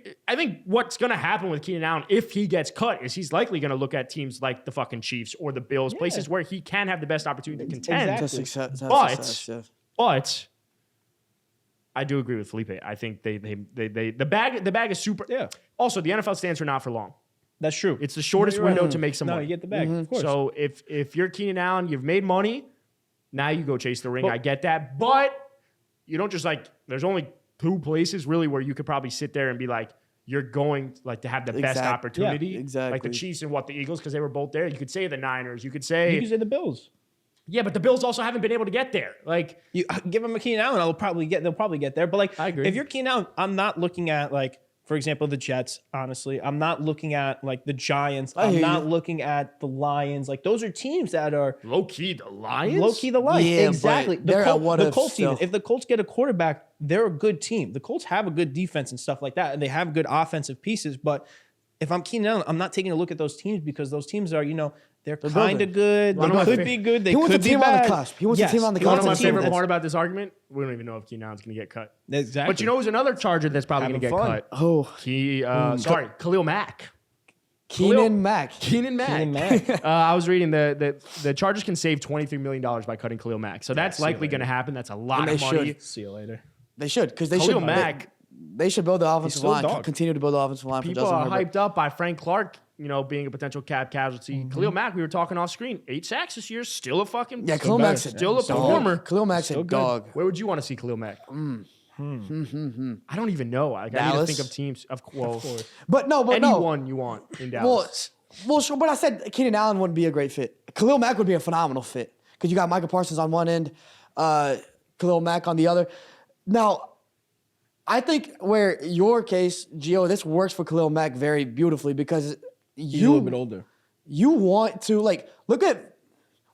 what's going to happen with Keenan Allen if he gets cut is he's likely going to look at teams like the fucking Chiefs or the Bills, places where he can have the best opportunity to contend. Exactly. To success, But I do agree with Felipe. I think they the bag is super. Yeah. Also, the NFL stands for not for long. That's true. It's the shortest You're right. window to make some No, money. you get the bag, of course. So if you're Keenan Allen, you've made money. Now you go chase the ring. Well- I get that, but you don't just like. There's only 2 places really where you could probably sit there and be like, you're going like to have the best opportunity. Yeah, exactly. Like the Chiefs and the Eagles because they were both there. You could say the Niners. You could say You can say the Bills. yeah, but the Bills also haven't been able to get there. Like You give them a Keenan Allen, they'll probably get there. But like, I agree. if you're Keenan Allen, I'm not looking at like, for example, the Jets. Honestly, I'm not looking at like the Giants. I'm not looking at the Lions. Like those are teams that are low key the Lions. low key the Lions. Yeah, but Exactly. they're at what The if Colts still. even. If the Colts get a quarterback, they're a good team. The Colts have a good defense and stuff like that, and they have good offensive pieces. But if I'm Keenan Allen, I'm not taking a look at those teams because those teams are, they're kind of good. One They of my could fa- be good. They He wants could a be team on the bad. cusp. He wants a team on the he One cusp. of my wants a team favorite that's- part about this argument, we don't even know if Keenan Allen's going to get cut. Exactly. But you know who's another Charger that's probably going to get Having fun. cut? Oh, Khalil Mack. Keenan Mack. Keenan Mack. Keenan Mack. I was reading the Chargers can save $23 million by cutting Khalil Mack. So that's see you likely later. going to happen. That's a lot And of they money. should. See you later. They should because they Khalil should. Mack. They should build the offensive still a line. dog. Continue to build the offensive line for People Justin are Herbert. hyped up by Frank Clark, being a potential cap casualty. Khalil Mack, we were talking off screen. 8 sacks this year, still a fucking Yeah, Khalil Mack's still a dog. performer. Khalil Mack's a Still good. dog. Where would you want to see Khalil Mack? I don't even know. I need to Dallas? think of teams. Of course. But no. Anyone you want in Dallas. Well, sure. But I said Keenan Allen wouldn't be a great fit. Khalil Mack would be a phenomenal fit because you got Micah Parsons on one end, Khalil Mack on the other. Now, I think where your case, Gio, this works for Khalil Mack very beautifully because He's a little bit older. you want to look at.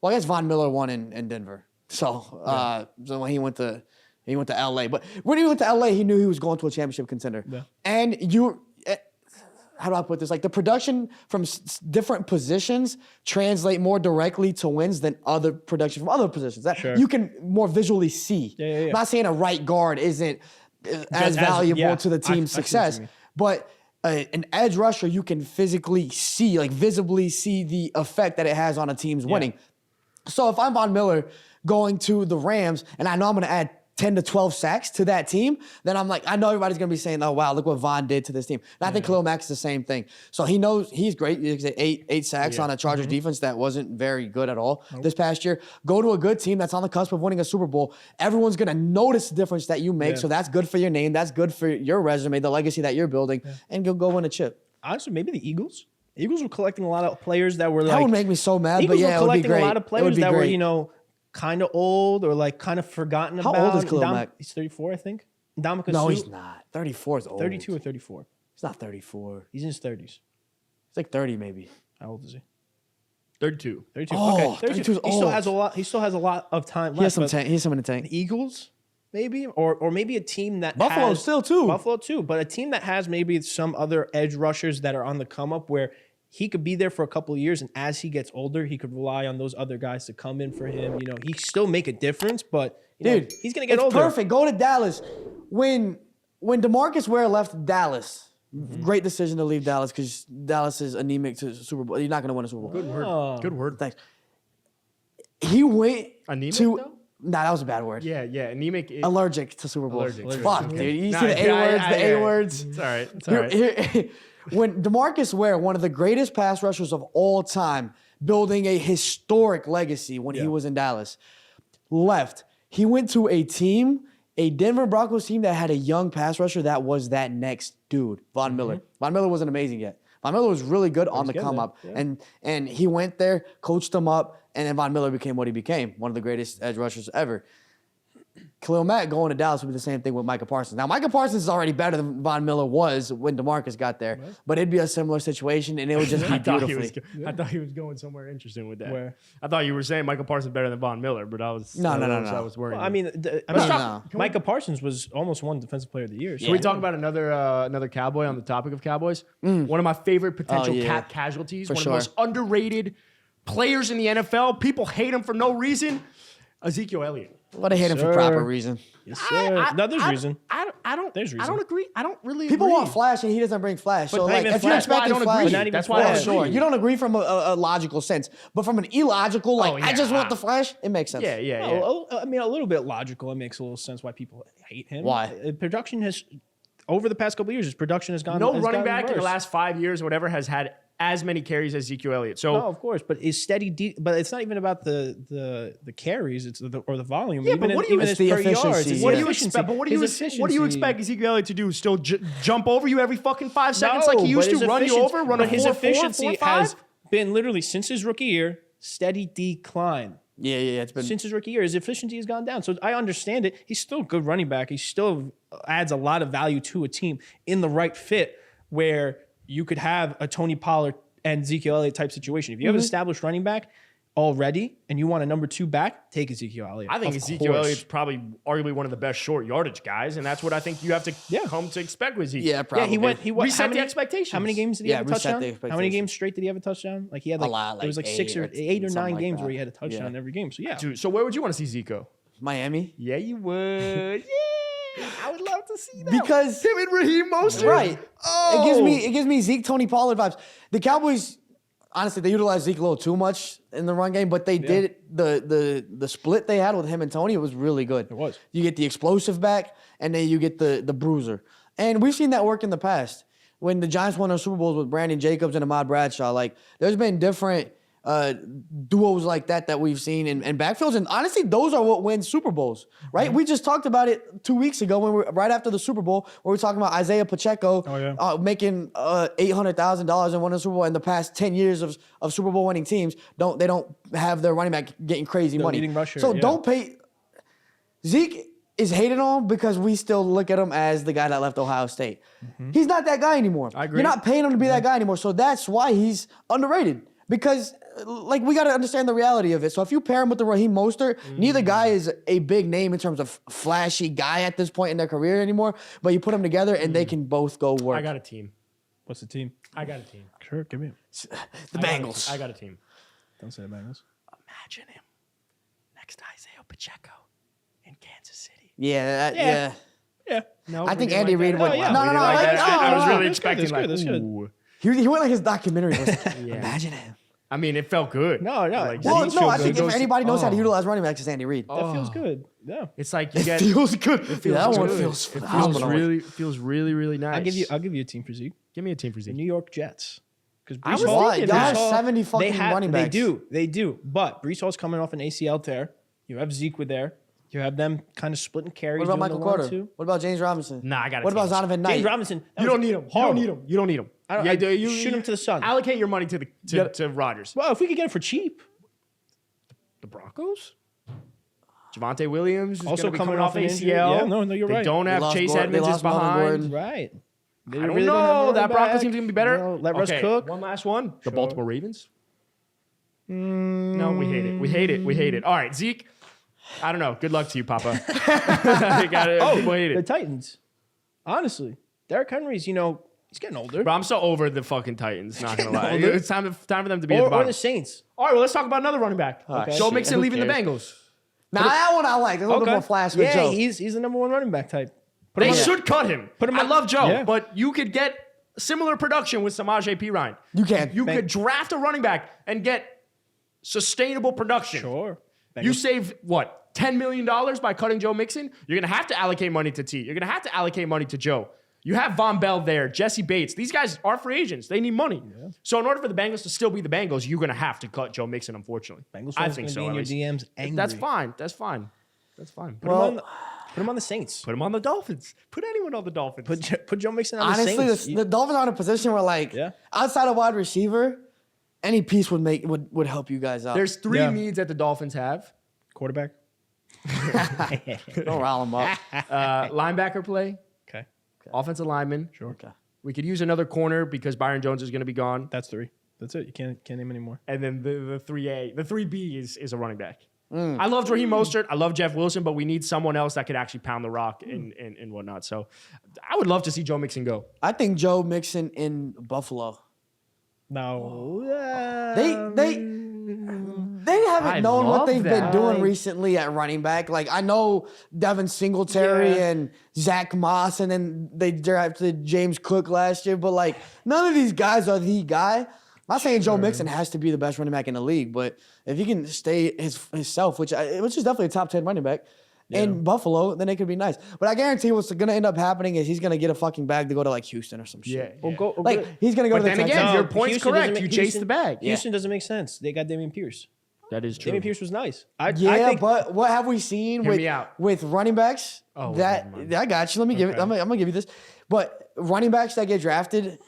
Well, I guess Von Miller won in Denver, so when he went to LA. But when he went to LA, he knew he was going to a championship contender. Yeah. And how do I put this? Like the production from different positions translate more directly to wins than other production from other positions. That Sure. you can more visually see. Yeah. I'm not saying a right guard isn't as valuable to the I team's see what you success, mean. but an edge rusher you can physically see, visibly see the effect that it has on a team's winning. So if I'm Von Miller going to the Rams and I know I'm going to add 10 to 12 sacks to that team, then I'm like, I know everybody's going to be saying, oh, wow, look what Von did to this team. And I think Khalil Mack is the same thing. So he knows he's great. He's eight sacks on a Chargers defense that wasn't very good at all this past year. Go to a good team that's on the cusp of winning a Super Bowl. Everyone's going to notice the difference that you make. So that's good for your name. That's good for your resume, the legacy that you're building, and go win a chip. Honestly, maybe the Eagles. The Eagles were collecting a lot of players that were That would make me so mad, Eagles but yeah, were it would be collecting great. a lot of It would players be that great. were, kind of old or kind of forgotten How about. old is Khalil Mack? He's 34, I think. Ndamukong No, Suh, he's not. 34 is old. 32 or 34. He's not 34. He's in his 30s. He's like 30 maybe. How old is he? 32. 32. Oh, Okay, 32 is He still old. has a lot. He still has a lot of time He has left. some but tank. He has some in the tank. the Eagles, maybe, or maybe a team that Buffalo has, still too. Buffalo too, but a team that has maybe some other edge rushers that are on the come up where he could be there for a couple of years, and as he gets older, he could rely on those other guys to come in for him. He still make a difference, but Dude, he's gonna get it's older. perfect. Go to Dallas. When DeMarcus Ware left Dallas, great decision to leave Dallas because Dallas is anemic to Super Bowl. You're not going to win a Super Bowl. Good word. Oh. Good word. Thanks. He went Anemic, to. though? Nah, that was a bad word. Yeah. Anemic. Allergic to Super Bowl. Allergic. Fuck, Okay. dude. You Nah, see the A yeah, words, yeah, the yeah. A words. It's all right. It's all right. When DeMarcus Ware, one of the greatest pass rushers of all time, building a historic legacy when he was in Dallas, left. He went to a team, a Denver Broncos team that had a young pass rusher that was that next dude, Von Miller. Von Miller wasn't amazing yet. Von Miller was really good on the getting come there, up. yeah. And he went there, coached them up, and then Von Miller became what he became, one of the greatest edge rushers ever. Khalil Mack going to Dallas would be the same thing with Micah Parsons. Now, Micah Parsons is already better than Von Miller was when DeMarcus got there, but it'd be a similar situation, and it would just be I thought beautifully. I thought he was going somewhere interesting with that. Where? I thought you were saying Michael Parsons better than Von Miller, but I was No. I was worried. Well, I mean, No. Micah Parsons was almost won Defensive Player of the Year. So Can we talk about another Cowboy on the topic of Cowboys? One of my favorite potential yeah. cap casualties. For One sure. of the most underrated players in the NFL. People hate him for no reason. Ezekiel Elliott. What I hate him for Sir. proper reason. Yes, sir. No, there's reason. I There's reason. I don't agree. I don't really People agree. want flash, and he doesn't bring flash. But So not like, even if you're flash. That's why I expecting don't flash, agree. Not even That's why I flash. don't sure, agree. you don't agree from a logical sense, but from an illogical, like I just want the flash, it makes sense. Yeah. No, I mean, a little bit logical. It makes a little sense why people hate him. Why? Production has, over the past couple of years, his production has gone. No has running gotten back in the worse. last 5 years or whatever has had as many carries as Ezekiel Elliott. So No, of course, but is steady. But it's not even about the carries. It's the volume. Yeah, even but what do in, you- even it's his the per yards, efficiency. it's what the do you efficiency. expect? But what do you His expect Ezekiel Elliott to do? Still jump over you every fucking 5 seconds No, like he used but to? his Run you efficiency- over? Run but a his 4-4, efficiency 4-5? has been literally since his rookie year steady decline. Yeah, it's been. Since his rookie year, his efficiency has gone down. So I understand it. He's still a good running back. He still adds a lot of value to a team in the right fit where you could have a Tony Pollard and Ezekiel Elliott type situation. If you have an established running back already and you want a number 2 back, take Ezekiel Elliott. I think Of Ezekiel course. Elliott's probably arguably one of the best short yardage guys, and that's what I think you have to come to expect with Ezekiel. Yeah, probably. Yeah, he went. Reset how many, the expectations. How many games did he Yeah, have a reset touchdown? the How many expectations. games straight did he have a touchdown? Like he had like, lot, it was like like 6 or 8 or 9 something like games that. where he had a touchdown Yeah. every game. So yeah, Dude, so where would you want to see Zico? Miami. Yeah, you would. Yeah, I would love to see that. Because him and Raheem Mostert. right, Oh, it gives me Zeke, Tony Pollard vibes. The Cowboys, honestly, they utilized Zeke a little too much in the run game, but they did the split they had with him and Tony was really good. It was. You get the explosive back, and then you get the bruiser, and we've seen that work in the past when the Giants won their Super Bowls with Brandon Jacobs and Ahmad Bradshaw. Like, there's been different duos like that we've seen in backfields, and honestly, those are what wins Super Bowls, right? We just talked about it 2 weeks ago when right after the Super Bowl, where we were talking about Isaiah Pacheco making $800,000 and winning a Super Bowl. In the past 10 years of Super Bowl winning teams, they don't have their running back getting crazy money. leading rusher, So yeah. don't pay. Zeke is hated on because we still look at him as the guy that left Ohio State. He's not that guy anymore. I agree. You're not paying him to be that guy anymore. So that's why he's underrated. Because, like, we got to understand the reality of it. So if you pair him with the Raheem Mostert, neither guy is a big name in terms of flashy guy at this point in their career anymore. But you put them together and they can both go work. I got a team. what's the team? I got a team. Sure, give me. the Bengals. I got a team. Don't say the Bengals. Imagine him next to Isaiah Pacheco in Kansas City. Yeah. Yeah. No, I think we didn't Andy like Reid that? would. Oh, yeah, no, we no, didn't no. like that. I was really That's good, expecting that's like, good. ooh. He went like his documentary. He was like, Yeah. Imagine him. I mean, it felt good. No. Like, Well, Zeke no, felt I think good. if anybody knows how to Oh. utilize running backs, it's Andy Reid. That feels good. Yeah. It's like you It get. feels good. It feels that one good. feels It feels phenomenal. really nice. I'll give you a team for Zeke. Give me a team for The Zeke. New York Jets. Because I was Why? thinking Y'all that. have 70 fucking running backs. They do. But Brees Hall's coming off an ACL tear. You have Zeke with there. You have them kind of splitting carries. What about doing Michael the Carter? 1-2. What about James Robinson? Nah, I got a What about team. Zonovan Knight? James Robinson. that You was don't need him. horrible. You don't need him. I don't- Yeah, I- do you shoot him to the sun. Allocate your money to Rodgers. Well, if we could get it for cheap. The Broncos? Javonte Williams is Also gonna be coming coming off off an ACL. injury. Yeah, no, you're they right. don't They have lost Chase Gordon- they Edmonds is lost Melvin behind. Gordon. Right. They I don't really know. have a That running Broncos back. team's gonna be better. You know, let Russ cook. One last one. The Sure. Baltimore Ravens. No, we hate it. We hate it. All right, Zeke. I don't know. Good luck to you, Papa. You gotta, people hate The it. Titans. Honestly, Derrick Henry's, he's getting older. But I'm so over the fucking Titans. Not gonna lie. Older. It's time for them to be at the Or bottom. the Saints. All right, well, let's talk about another running back. Okay. Joe Shit, Mixon who leaving the cares? Bengals. Nah, that one I like. There's a little bit more flash with Joe. He's the number one running back type. They should cut him. Put him I on- love Joe, Yeah. but you could get similar production with Samaje P. Ryan. You can. You could draft a running back and get sustainable production. Sure. You save what? $10 million by cutting Joe Mixon? You're going to have to allocate money to T. You're going to have to allocate money to Joe. You have Von Bell there, Jesse Bates. These guys are free agents. They need money. Yeah. So in order for the Bengals to still be the Bengals, you're going to have to cut Joe Mixon, unfortunately. Bengals I fans think gonna so. be in at your least. DMs angry. That's fine. That's fine. That's fine. Put him on the Saints. Put him on the Dolphins. Put anyone on the Dolphins. Put Joe Mixon on Honestly, the Saints. the Dolphins are in a position where, like, Yeah. outside of wide receiver, any piece would help you guys out. There's three Yeah. needs that the Dolphins have. Quarterback. Don't rile them up. Linebacker play, Okay. offensive lineman. Sure. Okay. We could use another corner because Byron Jones is going to be gone. That's 3. That's it. You can't name any more. And then the 3A, the 3B is a running back. I love Raheem Mostert. I love Jeff Wilson, but we need someone else that could actually pound the rock and whatnot. So I would love to see Joe Mixon go. I think Joe Mixon in Buffalo. No. They haven't known what love they've been that. doing recently at running back. Like, I know Devin Singletary and Zach Moss, and then they drafted James Cook last year, but, like, none of these guys are the guy. I'm not saying Joe Mixon has to be the best running back in the league, but if he can stay himself, which is definitely a top 10 running back, in Buffalo, then it could be nice. But I guarantee what's going to end up happening is he's going to get a fucking bag to go to, like, Houston or some shit. Yeah. He's going to go But to the then Texans. again, No, your point's Houston correct. doesn't You make- chase Houston- the bag. Houston doesn't make sense. They got Dameon Pierce. That is true. Dameon Pierce was nice. I Yeah, think but what have we seen Hear me out. with running backs? Oh, that never mind. I got you. Let me give it. I'm gonna give you this. But running backs that get drafted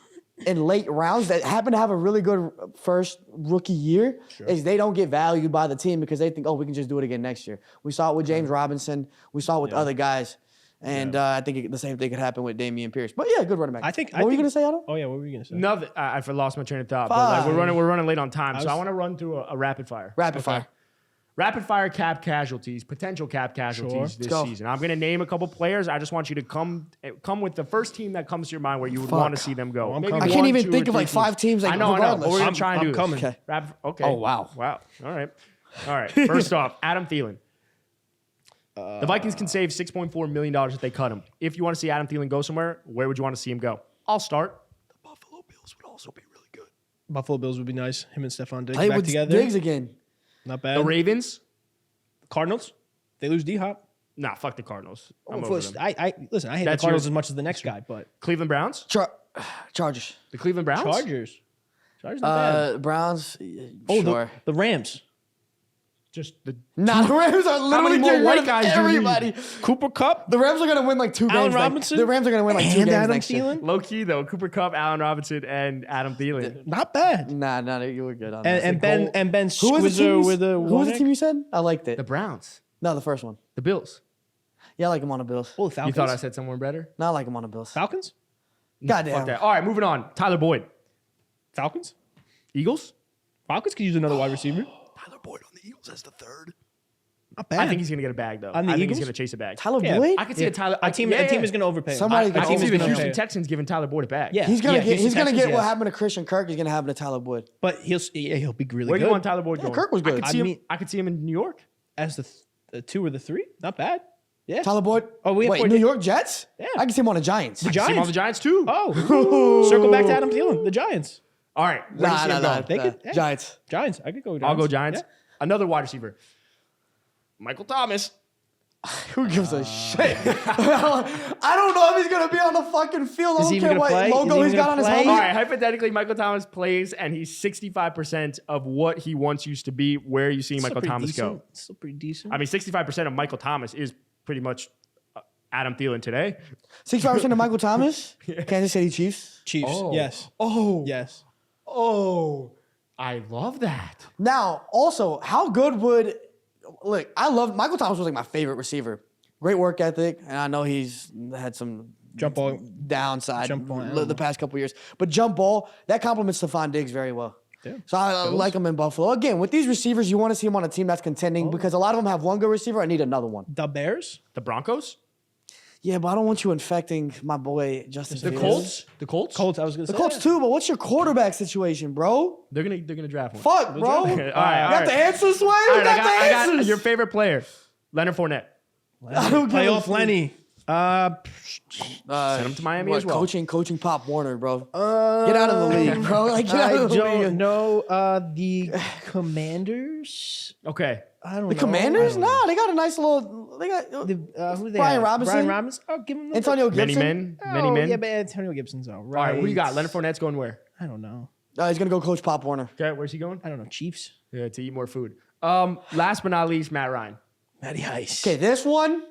in late rounds that happen to have a really good first rookie year is they don't get valued by the team because they think, oh, we can just do it again next year. We saw it with James Robinson. We saw it with other guys. And I think the same thing could happen with Dameon Pierce. But yeah, good running back. What were you gonna say, Adam? Oh yeah, what were you gonna say? No, I lost my train of thought. But like, we're Fine. running late on time, so I want to run through a rapid fire. Rapid fire. Rapid fire cap casualties, potential cap casualties this go. season. I'm going to name a couple players. I just want you to come with the first team that comes to your mind where you would want to see them go. I'm Maybe coming. I can't one, even 2, think or of 3 like 5 teams. Like, I know, regardless. but we're going I'm to try and do coming. it. Okay. Okay. Oh, wow. Wow. All right. First off, Adam Thielen. The Vikings can save $6.4 million if they cut him. If you want to see Adam Thielen go somewhere, where would you want to see him go? I'll start. The Buffalo Bills would also be really good. Buffalo Bills would be nice. Him and Stephon Diggs Play back with together. Diggs again. Not bad. The Ravens. Cardinals. They lose D-Hop. Nah, fuck the Cardinals. I'm Of over course, them. I listen. I hate That's the Cardinals your- as much as the next guy, but Cleveland Browns. Chargers. The Cleveland Browns. Chargers not bad. Browns. Oh, Sure. the Rams. Just the Nah, the Rams are literally many more getting white rid of guys do you need? everybody. Cooper Cup. The Rams are gonna win like 2 Allen games. Robinson? The Rams are gonna win like 2 and games Adam next year. Thielen. low key though. Cooper Kupp, Allen Robinson, and Adam Thielen. Not bad. Nah, you were good on And that. Ben Who was the team? Squizzer with the Who was the team you said? I liked it. The Browns. No, the first one. The Bills. Yeah, I like him on the Bills. Oh, the You Falcons. thought I said someone better? No, I like him on the Bills. Falcons. Goddamn. Fuck that. All right, moving on. Tyler Boyd. Falcons. Eagles. Falcons could use another wide receiver. Tyler Boyd on the Eagles as the third. Not bad. I think he's gonna get a bag though. On the I think Eagles? he's gonna chase a bag. Tyler Yeah, Boyd? I could see a Tyler. A team is going to overpay. him. Somebody I could can see the overpay him. Houston Texans giving Tyler Boyd a bag. Yeah, He's gonna Houston get Texans, what yes. happened to Christian Kirk. He's gonna happen to Tyler Boyd. But he'll be really Where do good. you want Tyler Boyd going? Kirk was good. I could see him in New York. As the 2 or the 3. Not bad. Yeah. Tyler Boyd. Oh, we have wait, four New di- York Jets? Yeah. I can see him on the Giants. The See him on Giants. the Giants too. Oh, circle back to Adam Thielen. The Giants. All right. Where do you see him going? They could- yeah. Giants. Giants. I could go. Giants. I'll go Giants. Yeah. Another wide receiver. Michael Thomas. Who gives a shit? I don't know if he's gonna be on the fucking field. I Is he don't even care gonna what play? Is logo he he's even got on his gonna play? helmet. All right, hypothetically, Michael Thomas plays and he's 65% of what he once used to be. Where are you seeing Still Michael pretty Thomas decent. go? Still pretty decent. I mean, 65% of Michael Thomas is pretty much Adam Thielen today. 65% of Michael Thomas. Kansas City Chiefs. Chiefs. Oh. Yes. Oh. Yes. Oh. I love that. Now, also, how good would look? I love Michael Thomas was like my favorite receiver. Great work ethic, and I know he's had some Jump ball. downside Jump ball, the past couple years. But jump ball, that complements Stephon Diggs very well. Yeah. So I like him in Buffalo. Again, with these receivers, you want to see him on a team that's contending because a lot of them have one good receiver. I need another one. The Bears. The Broncos? Yeah, but I don't want you infecting my boy Justin The Fields. Colts? The Colts? Colts. I was going to The say. Colts too, but what's your quarterback situation, bro? They're gonna draft one. Fuck, bro. All right, You all got the right. answers, Sway? All You right, got the I got answers. your favorite player, Leonard Fournette. I don't give a Playoff shit. Lenny. Send him to Miami as well. Coaching Pop Warner, bro. Get out of the league, bro. Like, get out I of the don't league. know. The Commanders. Okay. I don't know. The Commanders? I don't know. No, they got a nice little. They got Who do they Brian have? Robinson? Brian Robinson. Oh, give him the Antonio Many Gibson. men. Yeah, but Antonio Gibson's all right. All right, who you got? Leonard Fournette's going where? I don't know. He's gonna go coach Pop Warner. Okay, where's he going? I don't know. Chiefs. Yeah, to eat more food. Last but not least, Matt Ryan. Matty Ice. Okay, this one.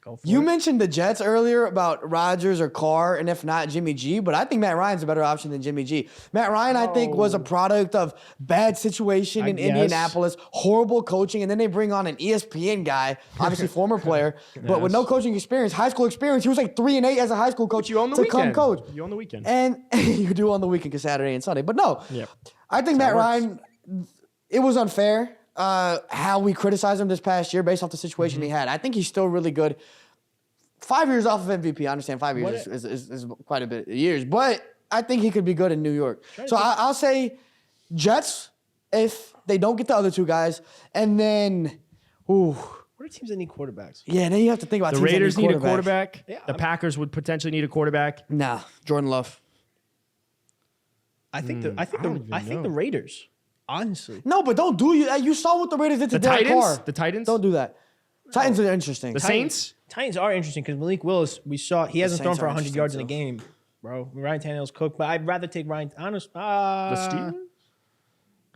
Go for You it. mentioned the Jets earlier about Rodgers or Carr, and if not, Jimmy G. But I think Matt Ryan's a better option than Jimmy G. Matt Ryan, I think, was a product of bad situation in guess. Indianapolis, horrible coaching, and then they bring on an ESPN guy, obviously former player, but with no coaching experience, high school experience. He was like 3-8 as a high school coach You on the to weekend. come coach. You on the weekend. And you do on the weekend because Saturday and Sunday. But no, Yep. I think Matt works. Ryan, it was unfair how we criticized him this past year based off the situation he had. I think he's still really good. 5 years off of MVP. I understand 5 years is quite a bit of years, but I think he could be good in New York. So I'll say Jets if they don't get the other two guys, and then, ooh. What are teams that need quarterbacks? Yeah, then you have to think about The teams that Raiders need a quarterbacks. quarterback. Yeah, The Packers would potentially need a quarterback. Nah, Jordan Love. I think I don't even I think know. the Raiders. Honestly, No, but don't do you. You saw what the Raiders did to The Derek Titans? Carr. The Titans? Don't do that. Titans are interesting. The Saints? Titans are interesting because Malik Willis, we saw he hasn't thrown Saints for are 100 yards in a interesting, game, bro. Ryan Tannehill's cooked, but I'd rather take Ryan. Honest, The Steelers?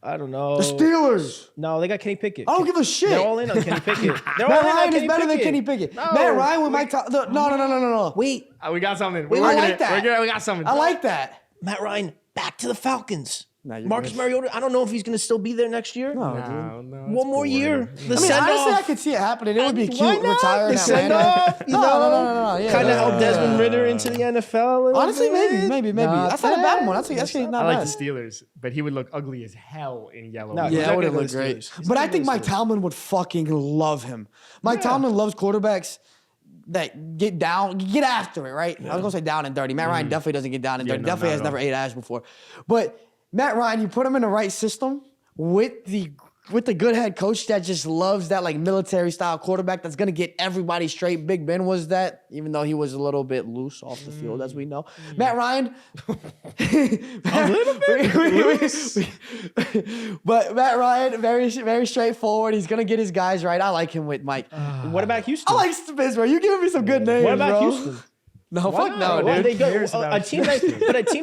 I don't know. The Steelers. No, they got Kenny Pickett. I don't give a shit. They're all in on Kenny Pickett. They're all Matt in on Ryan is Kenny better than Pickett. Kenny Pickett. No. Matt Ryan with Mike Tomlin. No. Wait, We got something. We like that. We got something. I like that. Matt Ryan back to the Falcons. Nah, you're Marcus good. Mariota. I don't know if he's going to still be there next year. No, dude. No, One more year. The I mean, send honestly, I off. could see it happening. It would be Why cute. not? Retire in The send Atlanta. off. You know, No. Yeah, kind of yeah, help yeah. Desmond Ritter into the NFL. a little Honestly, bit. maybe. Not That's not a bad bad. one. That's actually not I like bad. the Steelers, but he would look ugly as hell in yellow. No, Yeah. he's Yeah, not it would have gonna looked go to the great. Steelers. He's But not I gonna think go to Mike the Steelers. Tomlin would fucking love him. Mike Tomlin loves quarterbacks that get after it, right? I was gonna say down and dirty. Matt Ryan definitely doesn't get down and dirty. no, Definitely not has at never all. ate ass before. But Matt Ryan, you put him in the right system with the good head coach that just loves that like military style quarterback that's gonna get everybody straight. Big Ben was that, even though he was a little bit loose off the field, as we know. Matt Ryan, a little bit. But Matt Ryan, very straightforward. He's gonna get his guys right. I like him with Mike. What about Houston? I like Pittsburgh. You giving me some good names, What about bro. Houston? No, Why fuck not? no, Why dude. they go- cares a about team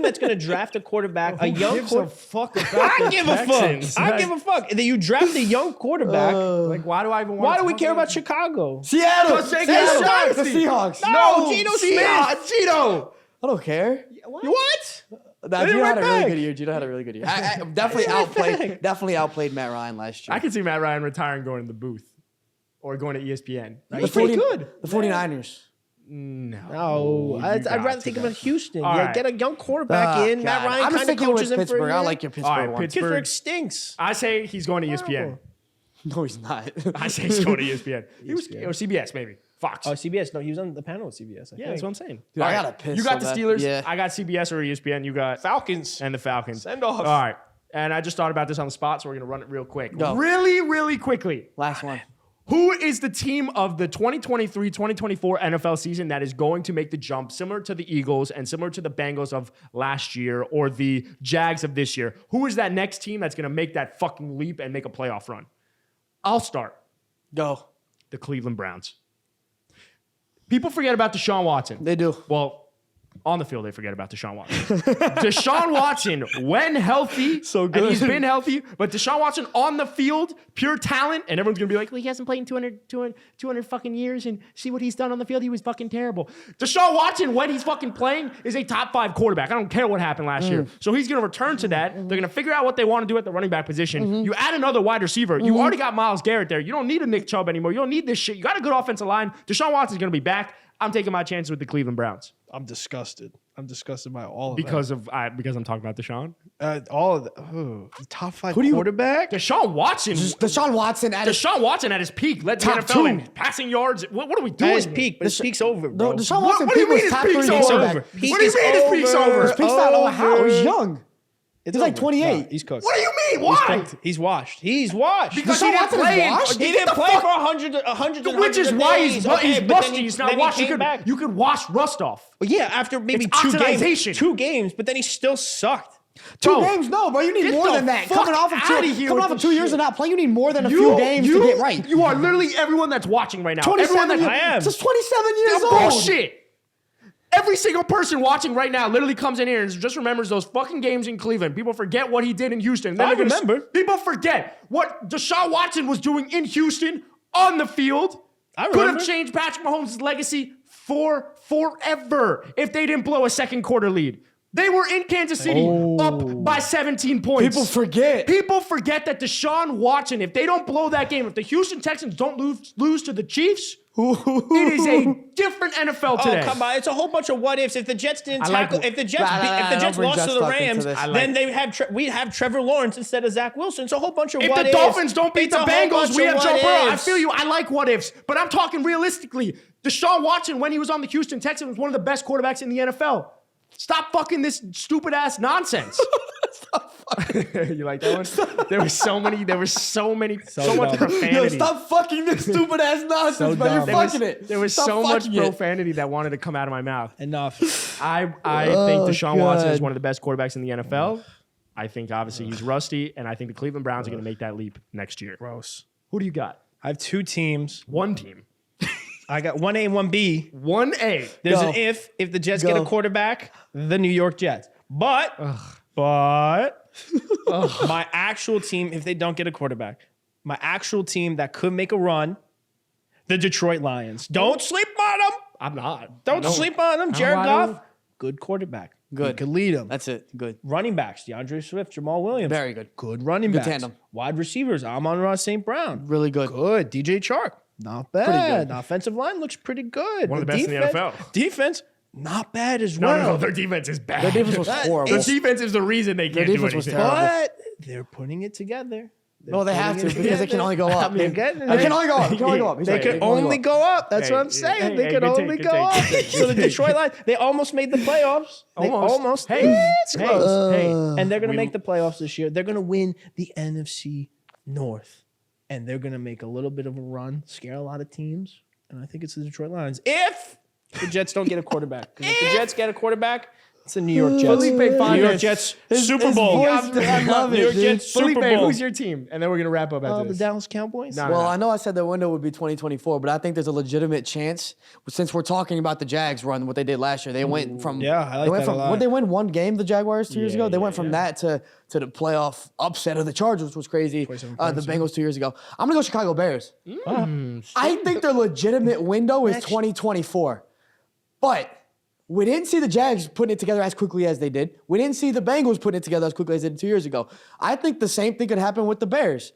that's going to draft a quarterback, a young gives a quarterback. fuck about I the give a Texans? fuck. I give a fuck. That you draft a young quarterback. Like, why do I even want Why to do we talk care about Chicago? Seattle. Because they Seattle. got The Dynasty. Seahawks. No, Geno Smith. Gino. I don't care. What? Nah, They're Gino had right a really back. good year. Gino had a really good year. I definitely outplayed Matt Ryan last year. I could see Matt Ryan retiring, going to the booth, or going to ESPN. He's pretty good. The 49ers. No, you I'd got rather to think go. of Houston. All Yeah, right. get a young quarterback Oh, in. Matt God. Ryan I'm kind of sticking coaches with him for a Pittsburgh. year. I like your Pittsburgh All right, one. Pittsburgh stinks. I say he's going to ESPN. No, he's not. I say he's going to ESPN. He was, or CBS maybe. Fox. Oh, CBS. No, he was on the panel with CBS. Yeah, that's what I'm saying. Dude, I All right. gotta piss You got so the bad. Steelers. Yeah. I got CBS or ESPN. You got Falcons. and the Falcons. Send off. All right. And I just thought about this on the spot, so we're gonna run it real quick. Go. Really quickly. Last one. Who is the team of the 2023-2024 NFL season that is going to make the jump, similar to the Eagles and similar to the Bengals of last year or the Jags of this year? Who is that next team that's going to make that fucking leap and make a playoff run? I'll start. Go. The Cleveland Browns. People forget about Deshaun Watson. They do. Well, on the field, they forget about Deshaun Watson. Deshaun Watson, when healthy, So and good. he's been healthy, but Deshaun Watson on the field, pure talent, and everyone's going to be like, well, he hasn't played in 200 fucking years, and see what he's done on the field. He was fucking terrible. Deshaun Watson, when he's fucking playing, is a top 5 quarterback. I don't care what happened last year. So he's going to return to that. They're going to figure out what they want to do at the running back position. You add another wide receiver. You already got Myles Garrett there. You don't need a Nick Chubb anymore. You don't need this shit. You got a good offensive line. Deshaun Watson's going to be back. I'm taking my chances with the Cleveland Browns. I'm disgusted. I'm disgusted by all of Because I'm talking about Deshaun. that. All of the top 5 do you- quarterback. Deshaun Watson. Deshaun Watson at his Deshaun Watson at his peak led the Top NFL 2. in passing yards. What are we doing? At his here? peak, but his peak's over, bro. No, Deshaun What Watson do you peak mean was his top peak's 3 over? quarterback. Peak What do you is mean his peak's over? His peak's not over. How? He's young. It's He's like over. 28. No, he's cooked. What do you mean? He's Why? cooked. He's washed. He's washed. Because Deshaun he didn't Watson is play. washed? He Get didn't the play fuck- for 100 Which is why he's Okay, but rusty. then He's not then washed. He came back. You could wash rust off. Well, yeah, after maybe It's oxidization. 2 games, but then he still sucked. Two Bro, games? No, bro. You need get more the than that. fuck Coming off of outta here coming with off of this 2 years shit. of not playing, you need more than a few games to get right. You are literally everyone that's watching right now. 27 Everyone years. that's I am. Just 27 years That's old. bullshit. Every single person watching right now literally comes in here and just remembers those fucking games in Cleveland. People forget what he did in Houston. Then I they're gonna- remember. People forget what Deshaun Watson was doing in Houston on the field. I Could remember. have changed Patrick Mahomes' legacy forever if they didn't blow a second quarter lead. They were in Kansas City up by 17 points. People forget. People forget that Deshaun Watson, if they don't blow that game, if the Houston Texans don't lose to the Chiefs, it is a different NFL today. Oh, come on. It's a whole bunch of what ifs. If the Jets didn't I like tackle, what- if the Jets, Nah, nah, if the nah, Jets don't bring lost to Jets the talk into Rams, this. then they we'd have Trevor Lawrence instead of Zach Wilson. It's a whole bunch of If what the ifs. Dolphins don't beat It's the a whole bunch Bengals, we of have Joe what Burrow. I ifs. feel you. I like what ifs, but I'm talking realistically. Deshaun Watson, when he was on the Houston Texans, was one of the best quarterbacks in the NFL. Stop fucking this stupid ass nonsense. You like that one? There was so much dumb. profanity. Yo, stop fucking this stupid ass nonsense, So bro. You're dumb. fucking it. There was Stop so much fucking it. profanity that wanted to come out of my mouth. Enough. I think Deshaun Watson is God. one of the best quarterbacks in the NFL. I think obviously he's rusty, and I think the Cleveland Browns are going to make that leap next year. Gross. Who do you got? I have 2 teams. One team. I got 1A and 1B. 1A. There's Go. an if the Jets get a Go. quarterback, the New York Jets. But my actual team, if they don't get a quarterback, my actual team that could make a run, the Detroit Lions. Don't sleep on them. I'm not. Don't sleep on them. Jared I Goff, don't- good quarterback. Good. He could lead them. That's it. Good. Running backs, DeAndre Swift, Jamal Williams. Very good. Good running Good backs. tandem. Wide receivers, Amon-Ra St. Brown. Really good. Good. DJ Chark. Not bad. Offensive line looks pretty good. One of the best in the NFL. Defense, not bad as No, well. no, their defense is bad. Their defense was That horrible. Their is- defense is the reason they can't do defense was anything. terrible. But they're putting it together. No, they have to because they can only go up. They're getting it. They can only go up. They can only go up. He's They right. could only go up. That's Hey, what I'm saying. hey, They hey, could good only take, go good up. take, good So the take. Detroit Lions, they almost made the playoffs. They almost. Hey, It's close. hey. And they're going to We- make the playoffs this year. They're going to win the NFC North. And they're going to make a little bit of a run, scare a lot of teams. And I think it's the Detroit Lions. If the Jets don't get a quarterback. 'Cause if the Jets get a quarterback, it's the New York Jets. Felipe New York Fontes. Jets His Super Bowl. voice, I love New it, York dude. Jets Super Felipe, Bowl. who's your team? And then we're going to wrap up after The this. Dallas Cowboys? No, Well, I know I said the window would be 2024, but I think there's a legitimate chance since we're talking about the Jags run, what they did last year. They went from Yeah, I like they went that from a lot. what they win one game the Jaguars 2 years Yeah, ago. They yeah, went from that to the playoff upset of the Chargers, which was crazy. 27 The points, Bengals 2 years ago. I'm gonna go Chicago Bears. Mm. I think their legitimate window is 2024, but we didn't see the Jags putting it together as quickly as they did. We didn't see the Bengals putting it together as quickly as they did 2 years ago. I think the same thing could happen with the Bears.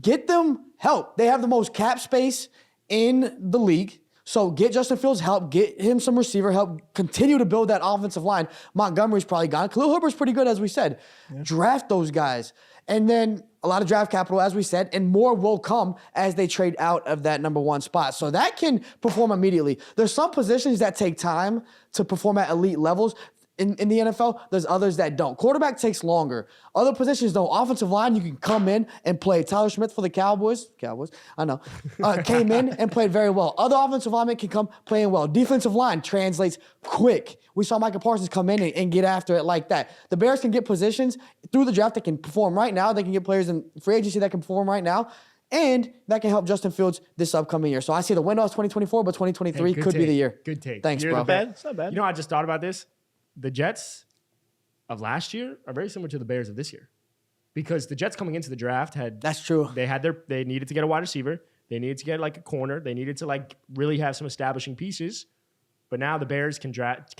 Get them help. They have the most cap space in the league. So get Justin Fields help, get him some receiver help, continue to build that offensive line. Montgomery's probably gone. Khalil Herbert's pretty good, as we said. Draft those guys. And then a lot of draft capital, as we said, and more will come as they trade out of that number 1 spot. So that can perform immediately. There's some positions that take time to perform at elite levels. In the NFL, there's others that don't. Quarterback takes longer. Other positions don't. Offensive line, you can come in and play. Tyler Smith for the Cowboys, I know, came in and played very well. Other offensive linemen can come playing well. Defensive line translates quick. We saw Micah Parsons come in and get after it like that. The Bears can get positions through the draft that can perform right now. They can get players in free agency that can perform right now. And that can help Justin Fields this upcoming year. So I see the window is 2024, but 2023 Good could be take. the year. Good take. Thanks, You're bro. the best. It's not bad. You know, I just thought about this. The Jets of last year are very similar to the Bears of this year, because the Jets coming into the draft That's true. they needed to get a wide receiver, they needed to get like a corner, they needed to like really have some establishing pieces, but now the Bears can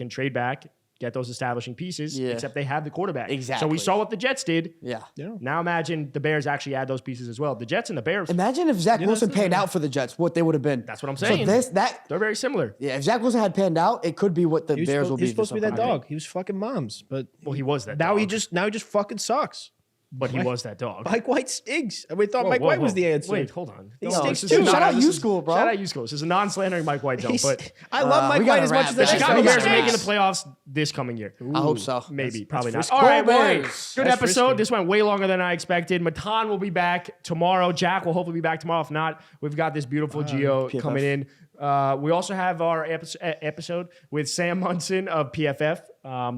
trade back, get those establishing pieces, Yeah. except they have the quarterback. Exactly. So we saw what the Jets did. Yeah. Now imagine the Bears actually add those pieces as well. The Jets and the Bears, Imagine if Zach Wilson that's the panned thing. out for the Jets, what they would have been. That's what I'm saying. So they're very similar. if Zach Wilson had panned out, it could be what the Bears will be. He was supposed to be that this upcoming dog. He was fucking moms, but Well, he was that now dog. he just fucking sucks. But he was that dog. Mike White stinks. We thought Whoa, Mike whoa, White was whoa. the answer. Wait, hold on. He No, stinks this too. is not- Shout out this U is- School, bro. Shout out U School. This is a non-slandering Mike White zone, but I love Mike we White gotta as much wrap as this the up. Chicago Chicago Bears are Bears. making the playoffs this coming year. I hope so. Maybe, probably not. risky. All right, well, hey, Bears. good That's episode. risky. This went way longer than I expected. Matan will be back tomorrow. Jack will hopefully be back tomorrow. If not, we've got this beautiful Gio PFF. coming in. We also have our episode with Sam Munson of PFF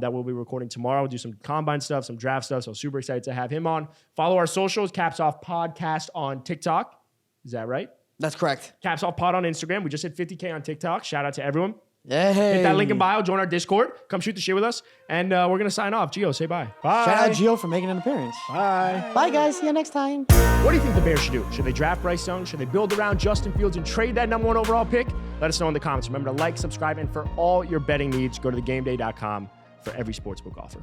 that we'll be recording tomorrow. We'll do some combine stuff, some draft stuff. So super excited to have him on. Follow our socials, Caps Off Podcast on TikTok. Is that right? That's correct. Caps Off Pod on Instagram. We just hit 50K on TikTok. Shout out to everyone. Hey. Hit that link in bio. Join our Discord. Come shoot the shit with us. And we're going to sign off. Gio, say bye. Bye. Shout out Gio for making an appearance. Bye. Bye, guys. See you next time. What do you think the Bears should do? Should they draft Bryce Young? Should they build around Justin Fields and trade that number 1 overall pick? Let us know in the comments. Remember to like, subscribe, and for all your betting needs, go to thegameday.com for every sportsbook offer.